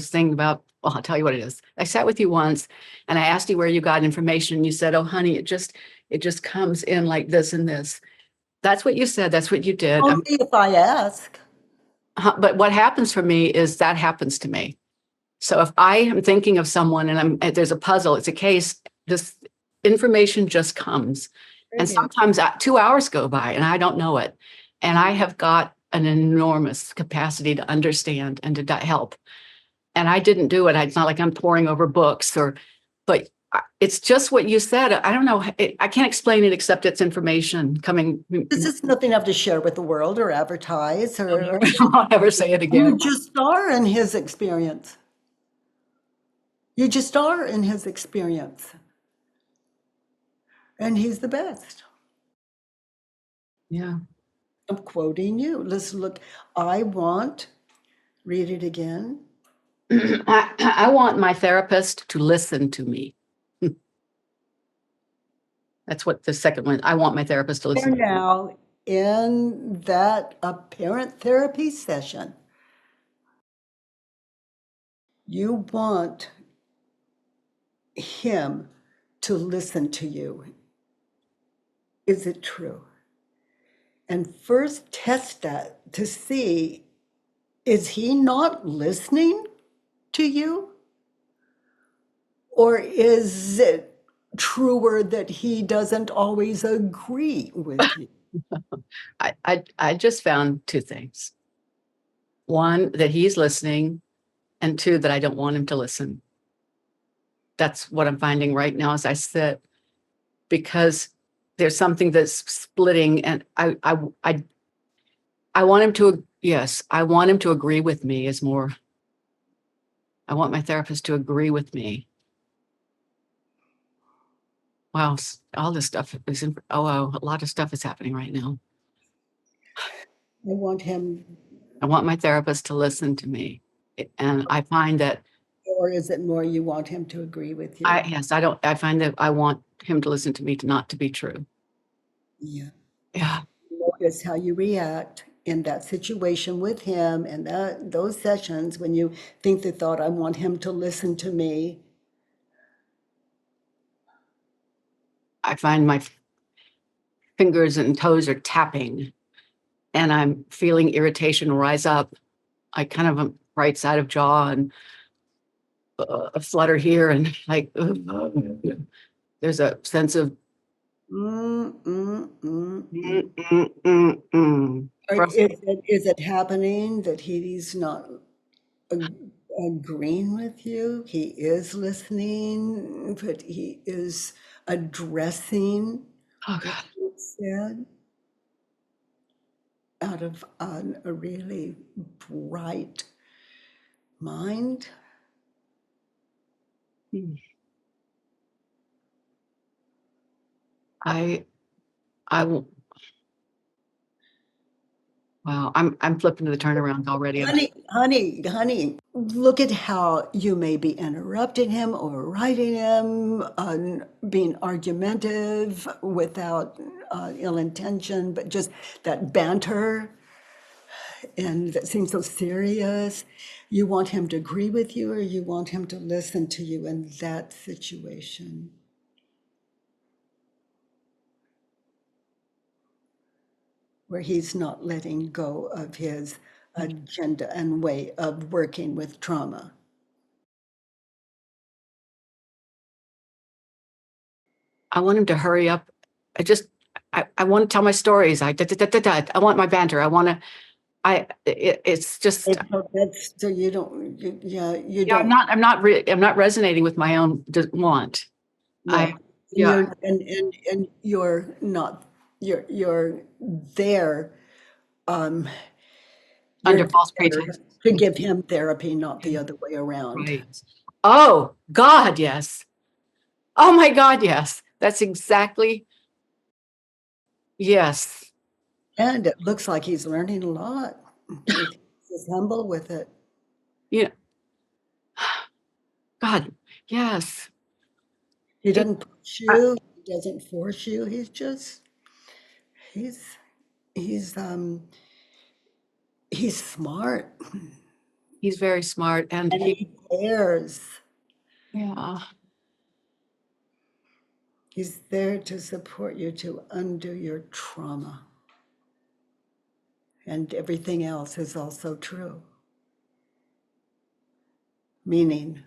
thing about? Well, I'll tell you what it is. I sat with you once, and I asked you where you got information. And you said, "Oh, honey, it just comes in like this and this." That's what you said. That's what you did. Only if I ask. But what happens for me is that happens to me. So if I am thinking of someone and there's a puzzle, it's a case, this information just comes. And sometimes 2 hours go by and I don't know it. And I have got an enormous capacity to understand and to help. And I didn't do it. It's not like I'm poring over books but it's just what you said. I don't know. I can't explain it except it's information coming. This is nothing you have to share with the world or advertise or I'll never say it again. you just are in his experience. You just are in his experience. And he's the best. Yeah. I'm quoting you. Let's look. Read it again. I want my therapist to listen to me. That's what the second one, I want my therapist to listen. Now, in that apparent therapy session, you want him to listen to you. Is it true? And first test that to see, is he not listening to you? Or is it truer that he doesn't always agree with you? I just found two things. One, that he's listening, and two, that I don't want him to listen. That's what I'm finding right now as I sit, because there's something that's splitting, and I want him to, yes, I want him to agree with me is more. I want my therapist to agree with me. Wow, all this stuff is a lot of stuff is happening right now. I want my therapist to listen to me. And I find that. Or is it more you want him to agree with you? I find that I want him to listen to me not to be true. Yeah. Yeah. Notice how you react in that situation with him and those sessions when you think the thought, I want him to listen to me. I find my fingers and toes are tapping and I'm feeling irritation rise up. I kind of am right side of jaw and a flutter here and like, there's a sense of Is it happening that he's not agreeing with you? He is listening, but he is addressing what you said out of a really bright mind. I will. Wow, I'm flipping to the turnaround already. Honey, look at how you may be interrupting him, overriding him, being argumentative without ill intention, but just that banter, and that seems so serious. You want him to agree with you, or you want him to listen to you in that situation? Where he's not letting go of his agenda and way of working with trauma. I want him to hurry up. I want to tell my stories. I want my banter. It's just. So you don't, you don't. I'm not resonating with my own want. No. And you're not, you're there. Under false pretense. To give him therapy, not the other way around. Right. Oh, God, yes. Oh, my God, yes. That's exactly. Yes. And it looks like he's learning a lot. He's humble with it. Yeah. God, yes. He doesn't push you. He doesn't force you. He's smart. He's very smart, and he cares. Yeah. He's there to support you to undo your trauma. and everything else is also true. Meaning,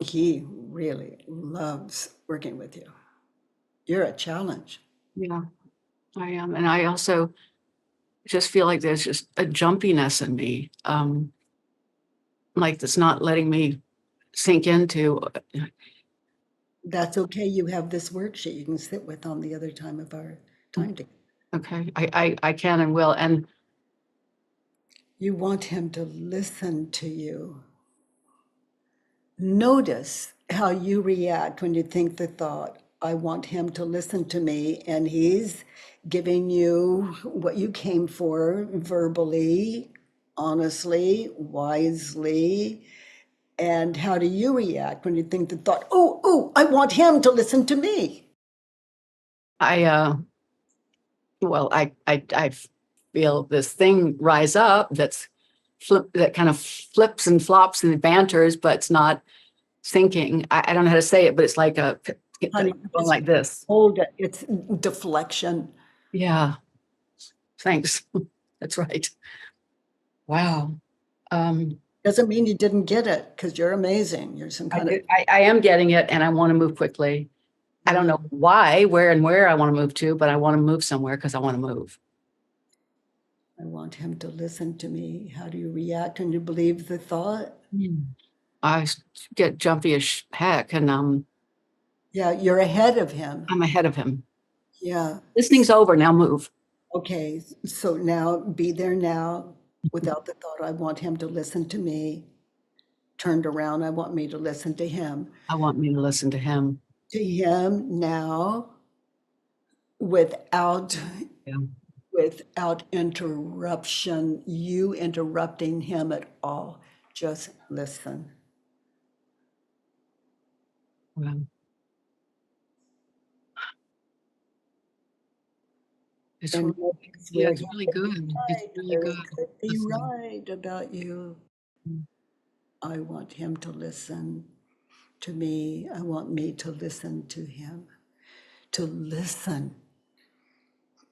he really loves working with you. You're a challenge. Yeah, I am. And I also just feel like there's just a jumpiness in me, like that's not letting me sink into. That's okay. You have this worksheet you can sit with on the other time of our time together. Okay, I can and will. And You want him to listen to you. Notice how you react when you think the thought, I want him to listen to me, and he's giving you what you came for verbally, honestly, wisely. And how do you react when you think the thought, oh, I want him to listen to me? well, I feel this thing rise up that kind of flips and flops and banters, but it's not sinking. I don't know how to say it, but it's like Honey, going like this. hold it. It's deflection. Yeah, thanks. That's right. Wow. Doesn't mean you didn't get it, because you're amazing. You're some kind of, I am getting it, and I want to move quickly. I don't know why, where I want to move to, but I want to move somewhere because I want to move. I want him to listen to me. How do you react when you believe the thought? I get jumpy as heck, and Yeah, you're ahead of him. I'm ahead of him. Yeah. Listening's over. Now move. Okay, so now be there now without the thought, I want him to listen to me. Turned around, I want me to listen to him. I want me to listen to him. To him now without Yeah. without interruption, you interrupting him at all. Just listen. Wow. It's And really, notice yeah, where it's he really could be good. It's right, really where good. he could be listening. right about you. Mm. I want him to listen to me. I want me to listen to him. To listen,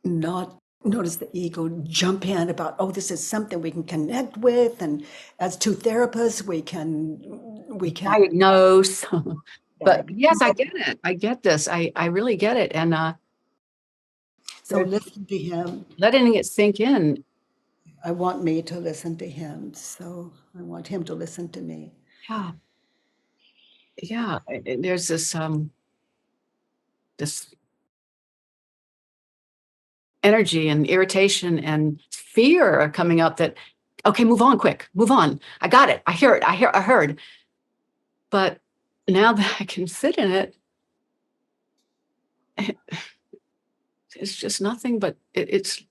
not notice the ego jump in about, oh, this is something we can connect with. And as two therapists, we can Diagnose. But yes, I diagnose. get it. I get this. I really get it. And So listen to him. letting it sink in. I want me to listen to him. So I want him to listen to me. Yeah. Yeah. And there's this energy and irritation and fear coming up that, okay, move on quick, move on. I got it. I hear it. I heard. But now that I can sit in it, it's just nothing but it's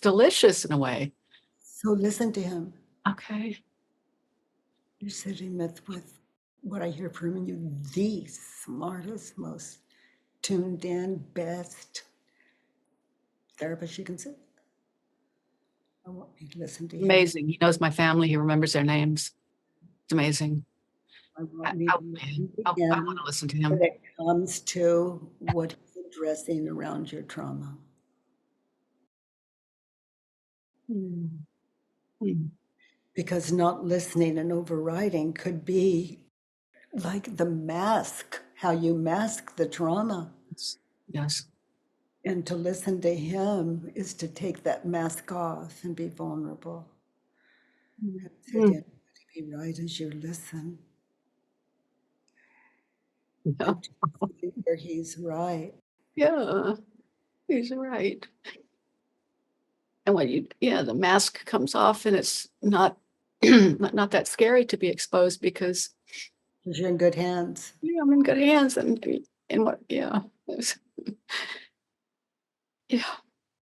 delicious in a way. So listen to him. Okay. You're sitting with what I hear from you, the smartest, most tuned in, best therapist you can sit. I want me to listen to him. Amazing. He knows my family. He remembers their names. It's amazing. I want me to listen to I him want to listen to when him. it comes to what he's addressing around your trauma. Mm. Mm. Because not listening and overriding could be like the mask, how you mask the trauma. Yes. And to listen to him is to take that mask off and be vulnerable. And sit in, be right as you listen. Yeah. And to see where he's right. Yeah. He's right. And when the mask comes off and it's not not that scary to be exposed because Because you're in good hands. I'm in good hands and what yeah.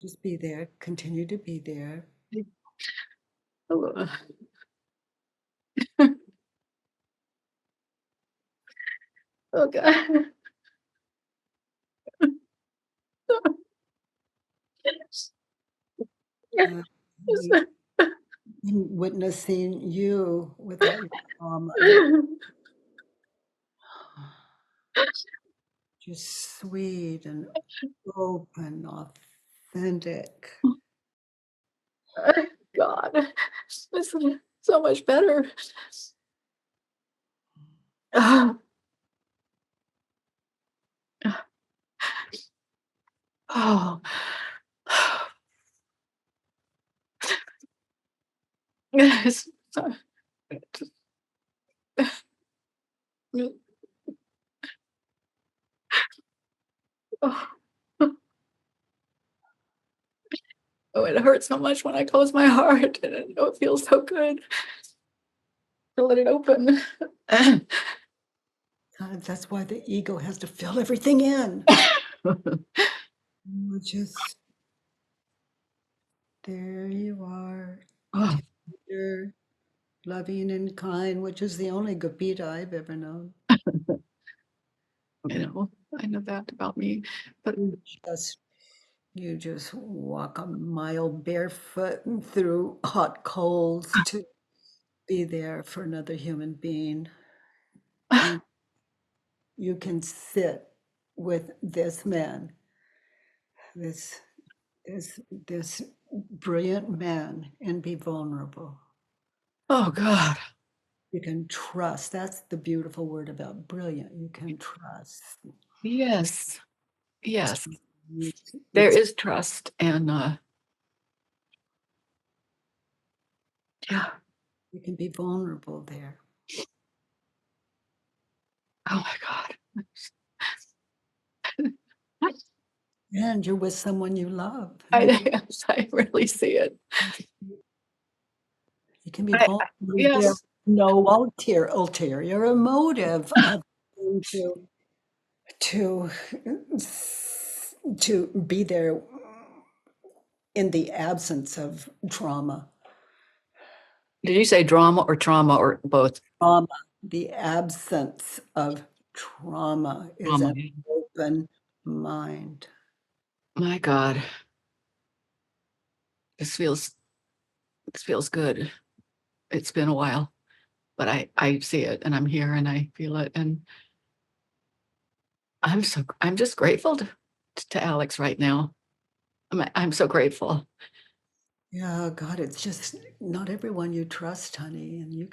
Just be there, continue to be there. Oh, oh God. Uh, witnessing you without your trauma. Just sweet and open, authentic. God, this is so much better. Oh, oh. Yes. Oh, it hurts so much when I close my heart, and I know it feels so good to let it open. God, that's why the ego has to fill everything in. Just there you are, Oh, tender, loving and kind, which is the only Gopita I've ever known. I know that about me, but You just walk a mile barefoot through hot coals to be there for another human being. You can sit with this man, this this brilliant man, and be vulnerable. oh God, You can trust. That's the beautiful word about brilliant. You can trust. yes, yes, It's, there it's is trust, and yeah. you can be vulnerable there. Oh my God. And you're with someone you love. Yes, I really see it. You can be I, vulnerable. There yes. no ulterior motive of to to be there in the absence of trauma. Did you say drama or trauma or both? Trauma, the absence of trauma is Trauma. an open mind. My God, this feels good. It's been a while, but I see it, and I'm here, and I feel it, and I'm just grateful to Alex right now. I'm so grateful. Yeah, God, it's just not everyone you trust, honey, and you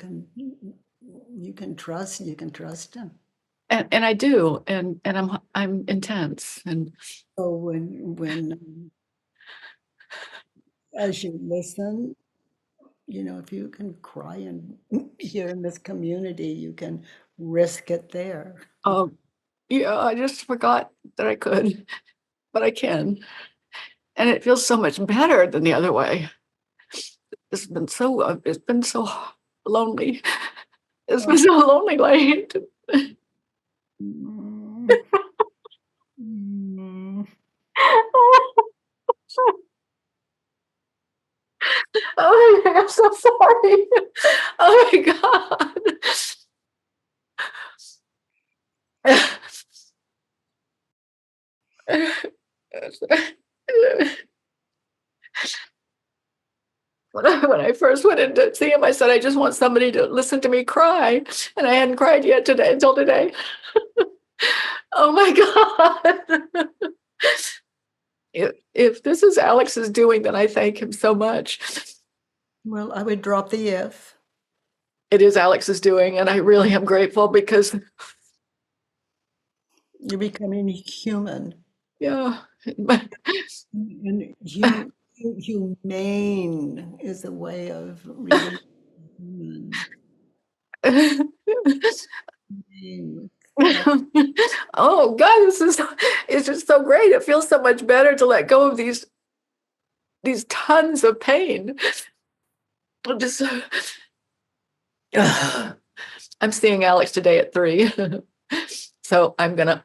can trust him. And I do, and I'm intense, and So when as you listen, if you can cry and here in this community, you can risk it there. oh yeah, I just forgot that I could, but I can, and it feels so much better than the other way. It's been so lonely. It's been so lonely, like. Mm. Mm. Oh my God, I'm so sorry. Oh my God. When I first went in to see him, I said, I just want somebody to listen to me cry. And I hadn't cried yet today until today. Oh my God. If this is Alex's doing, then I thank him so much. Well, I would drop the if. It is Alex's doing, and I really am grateful because, You're becoming human. yeah. And humane is a way of reading human. Humane. Oh God, it's just so great. It feels so much better to let go of these tons of pain. I'm just I'm seeing Alex today at 3. So I'm gonna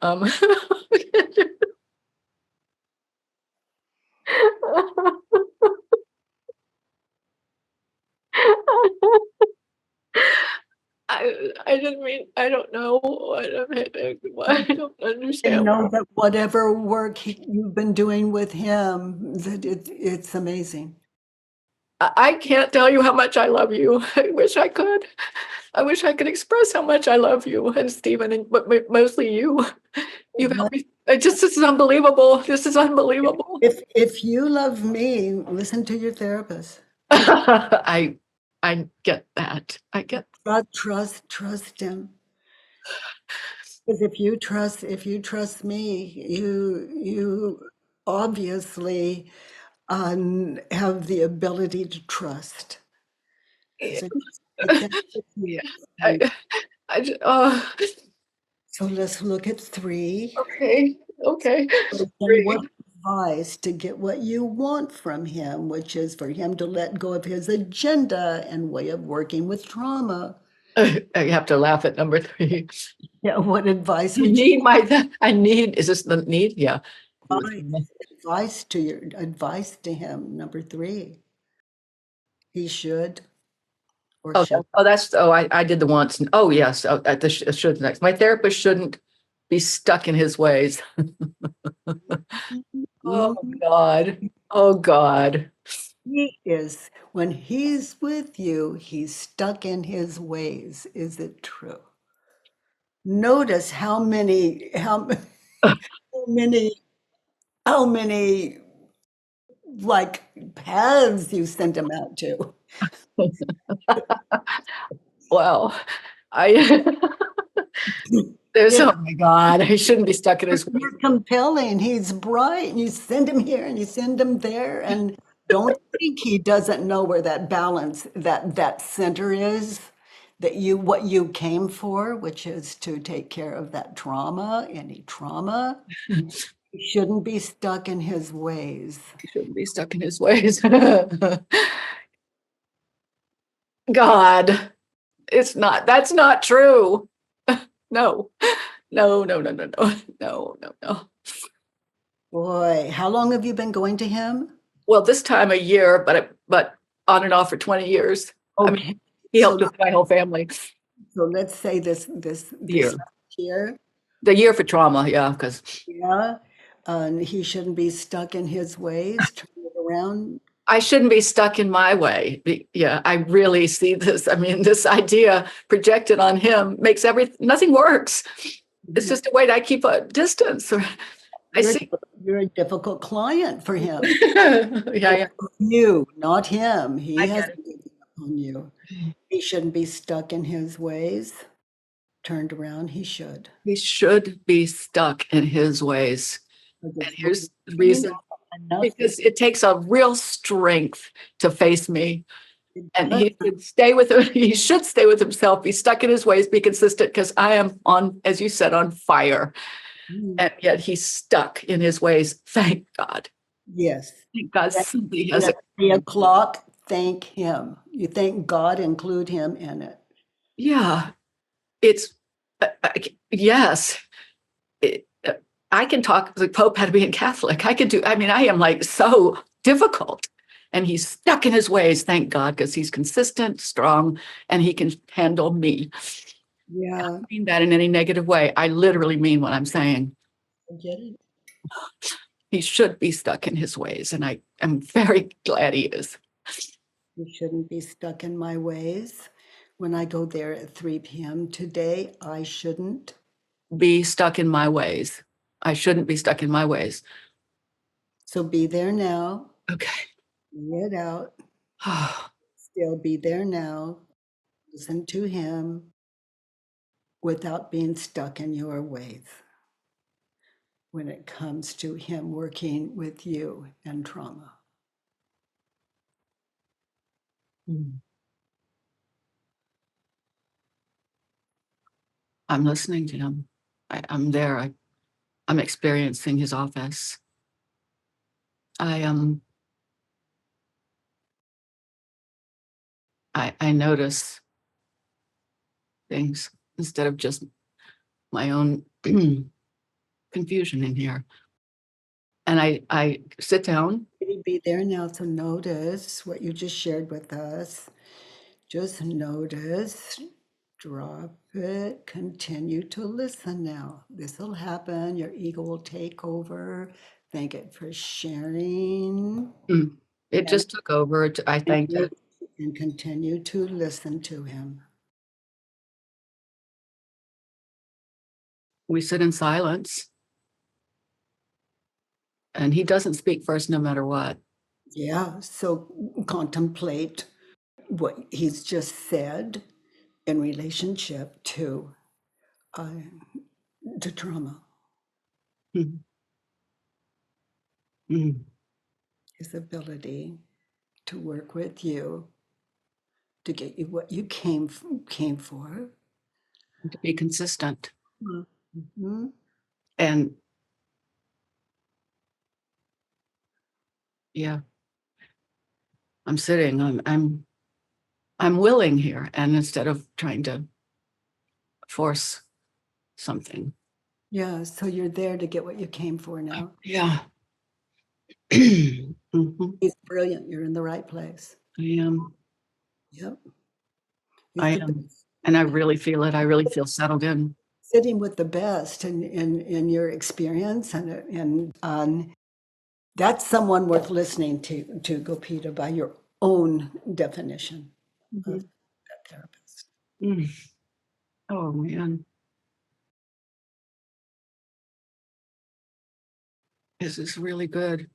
I didn't mean, I don't know I don't And understand. know that whatever work you've been doing with him, that it's amazing. I can't tell you how much I love you. I wish I could. I wish I could express how much I love you and Stephen, but mostly you. You've helped me. This is unbelievable. This is unbelievable. If you love me, listen to your therapist. I get that. I get Trust him. Because if you trust me, you obviously have the ability to trust. So yeah. Oh, so let's look at 3. okay. Okay. And what advice to get what you want from him, which is for him to let go of his agenda and way of working with trauma. I have to laugh at number 3. Yeah, what advice You would you need is this the need? Yeah. advice to him? Number 3. He should or Oh, should. I did the once. Oh, yes. Oh, at the should next. My therapist shouldn't be stuck in his ways. Oh, God. Oh, God. He is, when he's with you, he's stuck in his ways. Is it true? Notice how many, many, how many like paths you sent him out to. Well, I there's Yeah. oh my God, I shouldn't be stuck in his ways. You're compelling. He's bright. And you send him here and you send him there. And don't think he doesn't know where that balance, that center is, that what you came for, which is to take care of that trauma, any trauma. He shouldn't be stuck in his ways. He shouldn't be stuck in his ways. God, that's not true. No, no, no, no, no, no, no, no, no. Boy, how long have you been going to him? Well, this time a year, but on and off for 20 years. I mean, he helped with my whole family. So let's say this Year. year. The year for trauma, yeah, because Yeah. He shouldn't be stuck in his ways, turn it around. I shouldn't be stuck in my way. Yeah, I really see this. I mean, this idea projected on him makes nothing works. It's just a way that I keep a distance. You're a difficult client for him. Yeah. You, not him. He I has get it. given up on you. He shouldn't be stuck in his ways. Turned around, he should. He should be stuck in his ways. And here's the reason. Because it takes a real strength to face me. And he should stay with him. He should stay with himself, be stuck in his ways, be consistent, because I am on, as you said, on fire. And yet he's stuck in his ways. Thank God. Yes. Thank God somebody has At 3 o'clock, thank him. You thank God, include him in it. Yeah. It's, yes. I can talk, the Pope had to be a Catholic. I am like so difficult. And he's stuck in his ways, thank God, because he's consistent, strong, and he can handle me. Yeah. I don't mean that in any negative way. I literally mean what I'm saying. I get it. He should be stuck in his ways, and I am very glad he is. You shouldn't be stuck in my ways. When I go there at 3 p.m. today, I shouldn't be stuck in my ways. I shouldn't be stuck in my ways. So be there now. Okay. Get out. Still be there now. Listen to him without being stuck in your ways when it comes to him working with you and trauma. I'm listening to him. I'm there. I'm experiencing his office. I notice things instead of just my own confusion in here. And I sit down. Be there now to notice what you just shared with us. Just notice, drop it, continue to listen now. This will happen. Your ego will take over. Thank it for sharing. It just took over. I thanked it. And continue to listen to him. We sit in silence. And he doesn't speak first no matter what. Yeah, so contemplate what he's just said in relationship uh, to trauma, Mhm. Mhm. his ability to work with you to get you what you came for. To be consistent. Mhm. And yeah, I'm sitting, I'm willing here, and instead of trying to force something. Yeah, so you're there to get what you came for now. Yeah. Mhm. He's brilliant. You're in the right place. I am. Yep. He's I the am. best. And I really feel it. I really feel settled in. Sitting with the best in your experience and that's someone worth listening to Gopita by your own definition of Mhm. that therapist. Mm. Oh man, this is really good.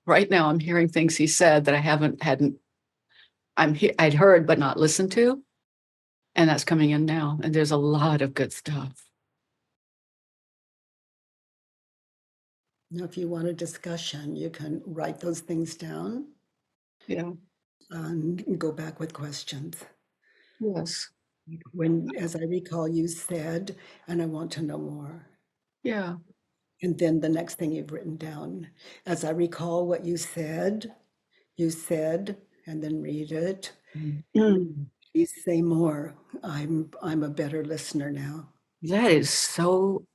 Right now, I'm hearing things he said that I hadn't. I'd heard but not listened to, and that's coming in now. And there's a lot of good stuff. Now, if you want a discussion, you can write those things down Yeah. and go back with questions. Yes. When, as I recall, you said, and I want to know more. Yeah. And then the next thing you've written down, as I recall what you said, and then read it. Mm. Please say more. I'm a better listener now. That is so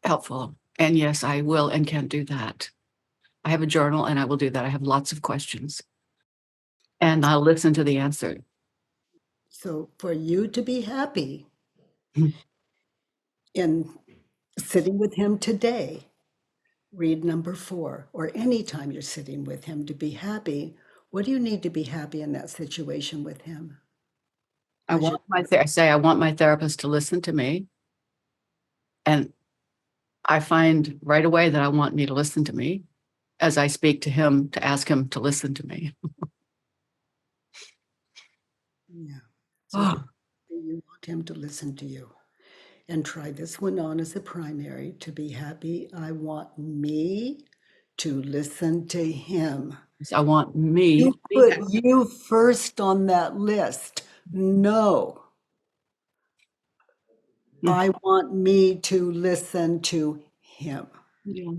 helpful. And yes, I will and can do that. I have a journal and I will do that. I have lots of questions and I'll listen to the answer. So for you to be happy Mm. in sitting with him today, read number 4, or anytime you're sitting with him to be happy, what do you need to be happy in that situation with him? As you I say, I want my therapist to listen to me. And I find right away that I want me to listen to me as I speak to him to ask him to listen to me. yeah. So if Oh, you want him to listen to you. And try this one on as a primary to be happy. I want me to listen to him. I want me You to be put happy. you first on that list. No, Mm. I want me to listen to him. Yeah,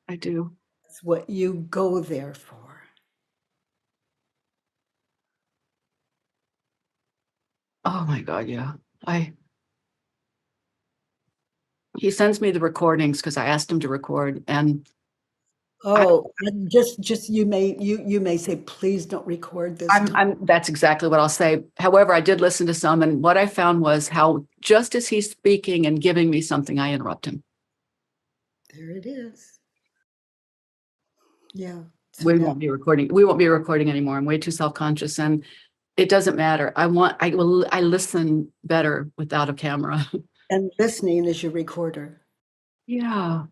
I do. That's what you go there for. Oh my God, yeah. He sends me the recordings because I asked him to record, and I, Oh, and just you may say, please don't record this time. that's exactly what I'll say. However, I did listen to some, and what I found was how just as he's speaking and giving me something, I interrupt him. There it is. Yeah. So We now won't be recording. We won't be recording anymore. I'm way too self-conscious, and it doesn't matter. I listen better without a camera. and listening is your recorder. Yeah.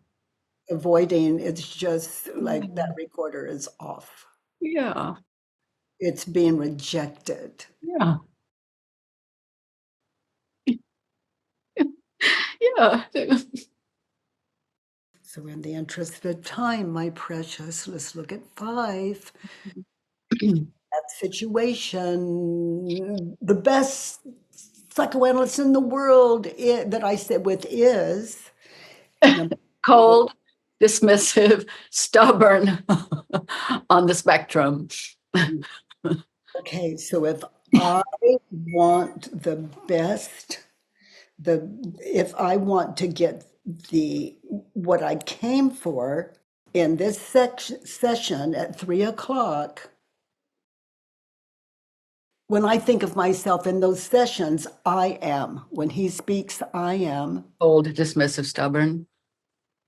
Avoiding, it's just like that Yeah. recorder is off. Yeah. It's being rejected. Yeah. Yeah. So, in the interest of time, my precious, let's look at 5. That situation, the best psychoanalyst in the world that I sit with is number 4. Cold, dismissive, stubborn on the spectrum. Okay, so if I want the best, if I want to get what I came for in this session at 3 o'clock, when I think of myself in those sessions, I am. When he speaks, I am. Cold, dismissive, stubborn.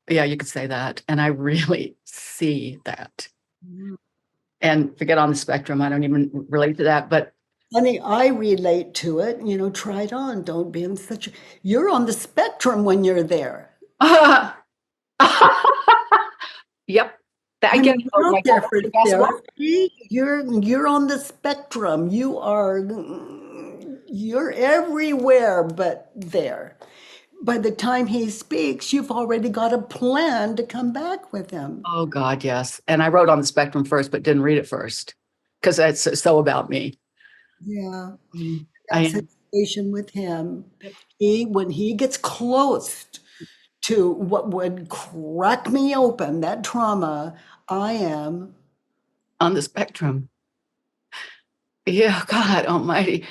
Yeah, you could say that. And I really see that. And forget on the spectrum, I don't even relate to that. But Honey, I relate to it. Try it on. Don't be in such a, you're on the spectrum when you're there. yep. I I get mean, it. Oh you're my out there God. for Guess what? therapy. You're on the spectrum. You're everywhere but there. By the time he speaks, you've already got a plan to come back with him. Oh God, yes. And I wrote on the spectrum first, but didn't read it first because that's so about me. Yeah, I that am. situation with him. When he gets close to what would crack me open, that trauma, I am. On the spectrum. Yeah, God Almighty,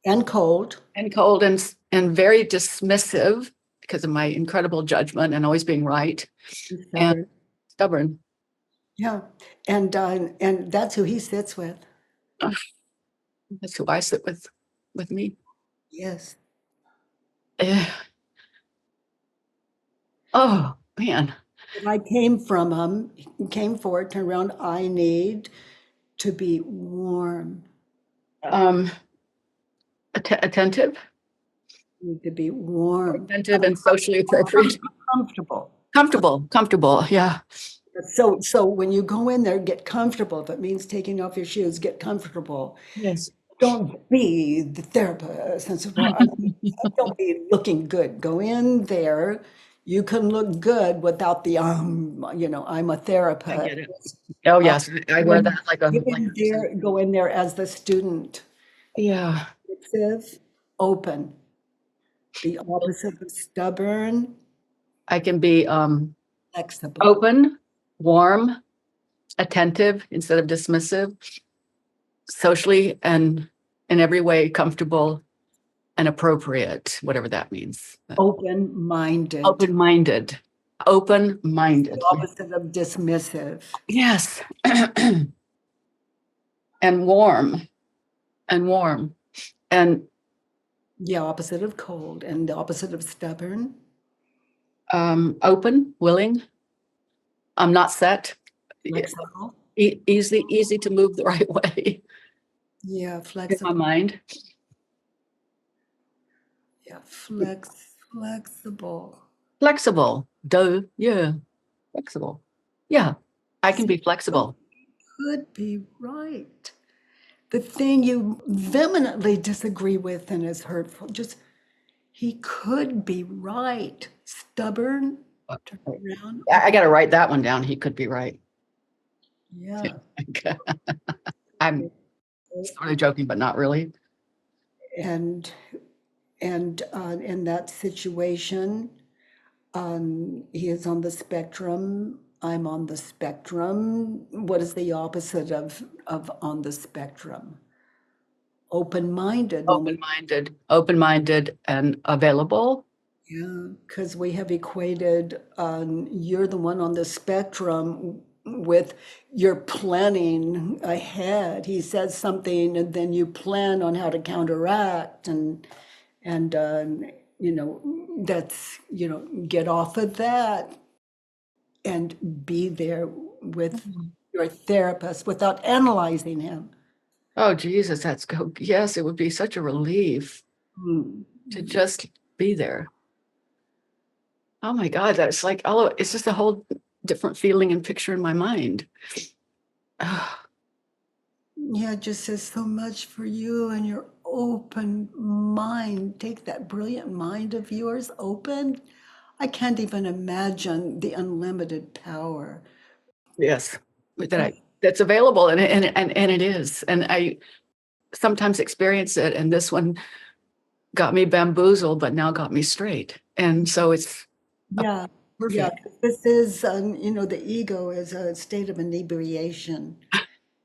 And cold. and cold and very dismissive because of my incredible judgment and always being right And and stubborn. stubborn. Yeah, and that's who he sits with. Ugh, that's who I sit with me. Yes. Eh. Oh man, But I came from him, came for it, turned around. I need to be warm. um, attentive, Need to be warm. attentive, and socially appropriate, Comfortable. comfortable. Yeah, So when you go in there, get comfortable. If it means taking off your shoes, get comfortable. yes, Don't be the therapist. And so, well, I mean, don't be looking good. Go in there. You can look good without the I'm a I therapist. get it. Oh Uh, yes, I wear that like a Get like. in there, go in there as the student. Yeah, Reflexive, open. The opposite of stubborn, I can be flexible. open, warm, attentive instead of dismissive, socially and in every way comfortable and appropriate, whatever that means. Open-minded. Open-minded. Open-minded. The opposite of dismissive. Yes. And warm. And warm. And The opposite of cold and the opposite of stubborn. open, willing. I'm not set. Flexible. Easy to move the right way Yeah, in my flexible. mind. Yeah, flexible. Flexible. Duh. Yeah. Flexible. Yeah. I can be flexible. Could be right. The thing you vehemently disagree with and is hurtful, just he could be right. Stubborn, turn around. I got to write that one down. He could be right. Yeah. I'm sort of joking, but not really. And in that situation, he is on the spectrum. I'm on the spectrum. What is the opposite of on the spectrum? Open-minded. Open-minded and available. Yeah, because we have equated you're the one on the spectrum with you're planning ahead. He says something and then you plan on how to counteract and that's get off of that and be there with your therapist without analyzing him. Oh, Jesus, that's go. Yes, it would be such a relief to just be there. Oh my God, that's like, it's just a whole different feeling and picture in my mind. Yeah, it just says so much for you and your open mind. Take that brilliant mind of yours open. I can't even imagine the unlimited power. Yes, that's available, and it is. And I sometimes experience it, and this one got me bamboozled, but now got me straight. And so it's Yeah, yeah. perfect. This is, the ego is a state of inebriation.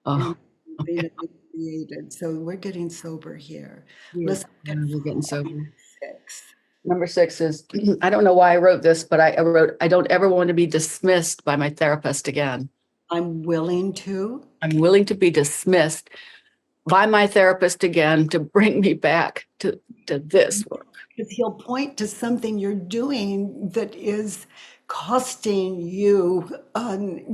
Oh, Being inebriated. So we're getting sober here. we're getting sober. 6. Number 6 is, I don't know why I wrote this, but I wrote, I don't ever want to be dismissed by my therapist again. I'm willing to. I'm willing to be dismissed by my therapist again to bring me back to this work. Because he'll point to something you're doing that is costing you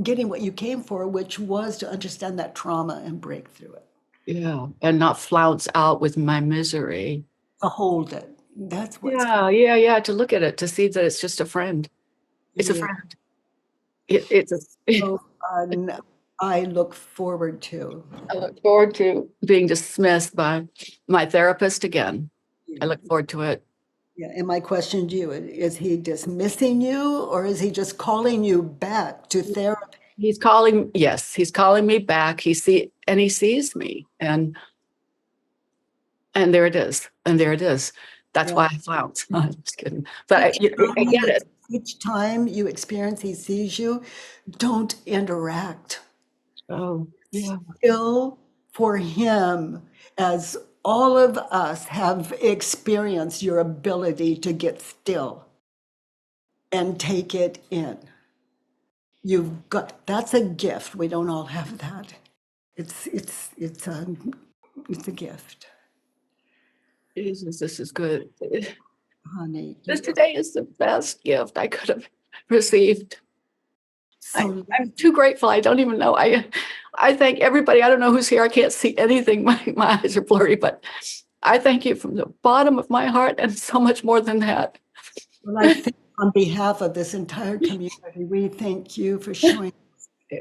getting what you came for, which was to understand that trauma and break through it. Yeah, and not flounce out with my misery. To hold it. That's what's Yeah. To look at it, to see that it's just a friend. It's a friend. It's a. so And I look forward to. I look forward to being dismissed by my therapist again. I look forward to it. Yeah, and my question to you, is he dismissing you or is he just calling you back to therapy? He's calling me back. He sees me, and there it is. That's Yeah. why I flounce. No, I'm just kidding. But I get it. Each time you experience he sees you, don't interact. Oh, yeah. Still for him, as all of us have experienced your ability to get still and take it in. That's a gift. We don't all have that. It's a gift, Jesus, this is good. honey. This today is the best gift I could have received. So I'm too grateful. I don't even know. I thank everybody. I don't know who's here. I can't see anything. My eyes are blurry, but I thank you from the bottom of my heart and so much more than that. well, I think on behalf of this entire community, we thank you for showing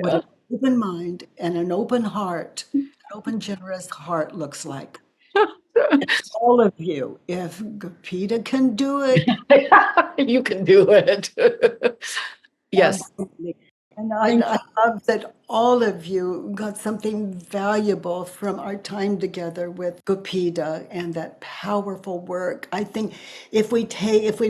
what an open mind and an open heart, an open, generous heart looks like. All of you, if Peter can do it, You can do it. Yes. absolutely. And I love that all of you got something valuable from our time together with Gopita and that powerful work. I think if we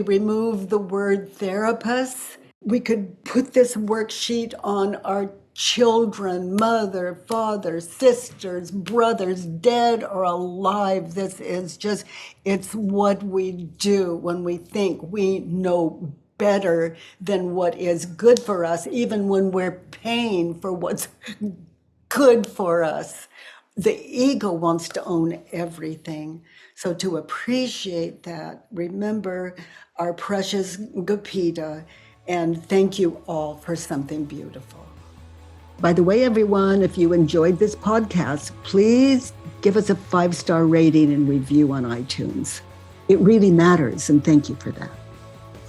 remove the word therapist, we could put this worksheet on our children, mother, father, sisters, brothers, dead or alive. This is just, it's what we do when we think we know better than what is good for us, even when we're paying for what's good for us. The ego wants to own everything. So to appreciate that, remember our precious Gopita, and thank you all for something beautiful. By the way, everyone, if you enjoyed this podcast, please give us a 5-star rating and review on iTunes. It really matters, and thank you for that.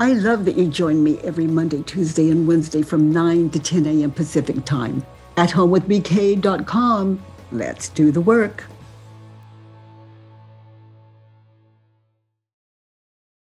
I love that you join me every Monday, Tuesday, and Wednesday from 9 to 10 a.m. Pacific time. At homewithbk.com, let's do the work.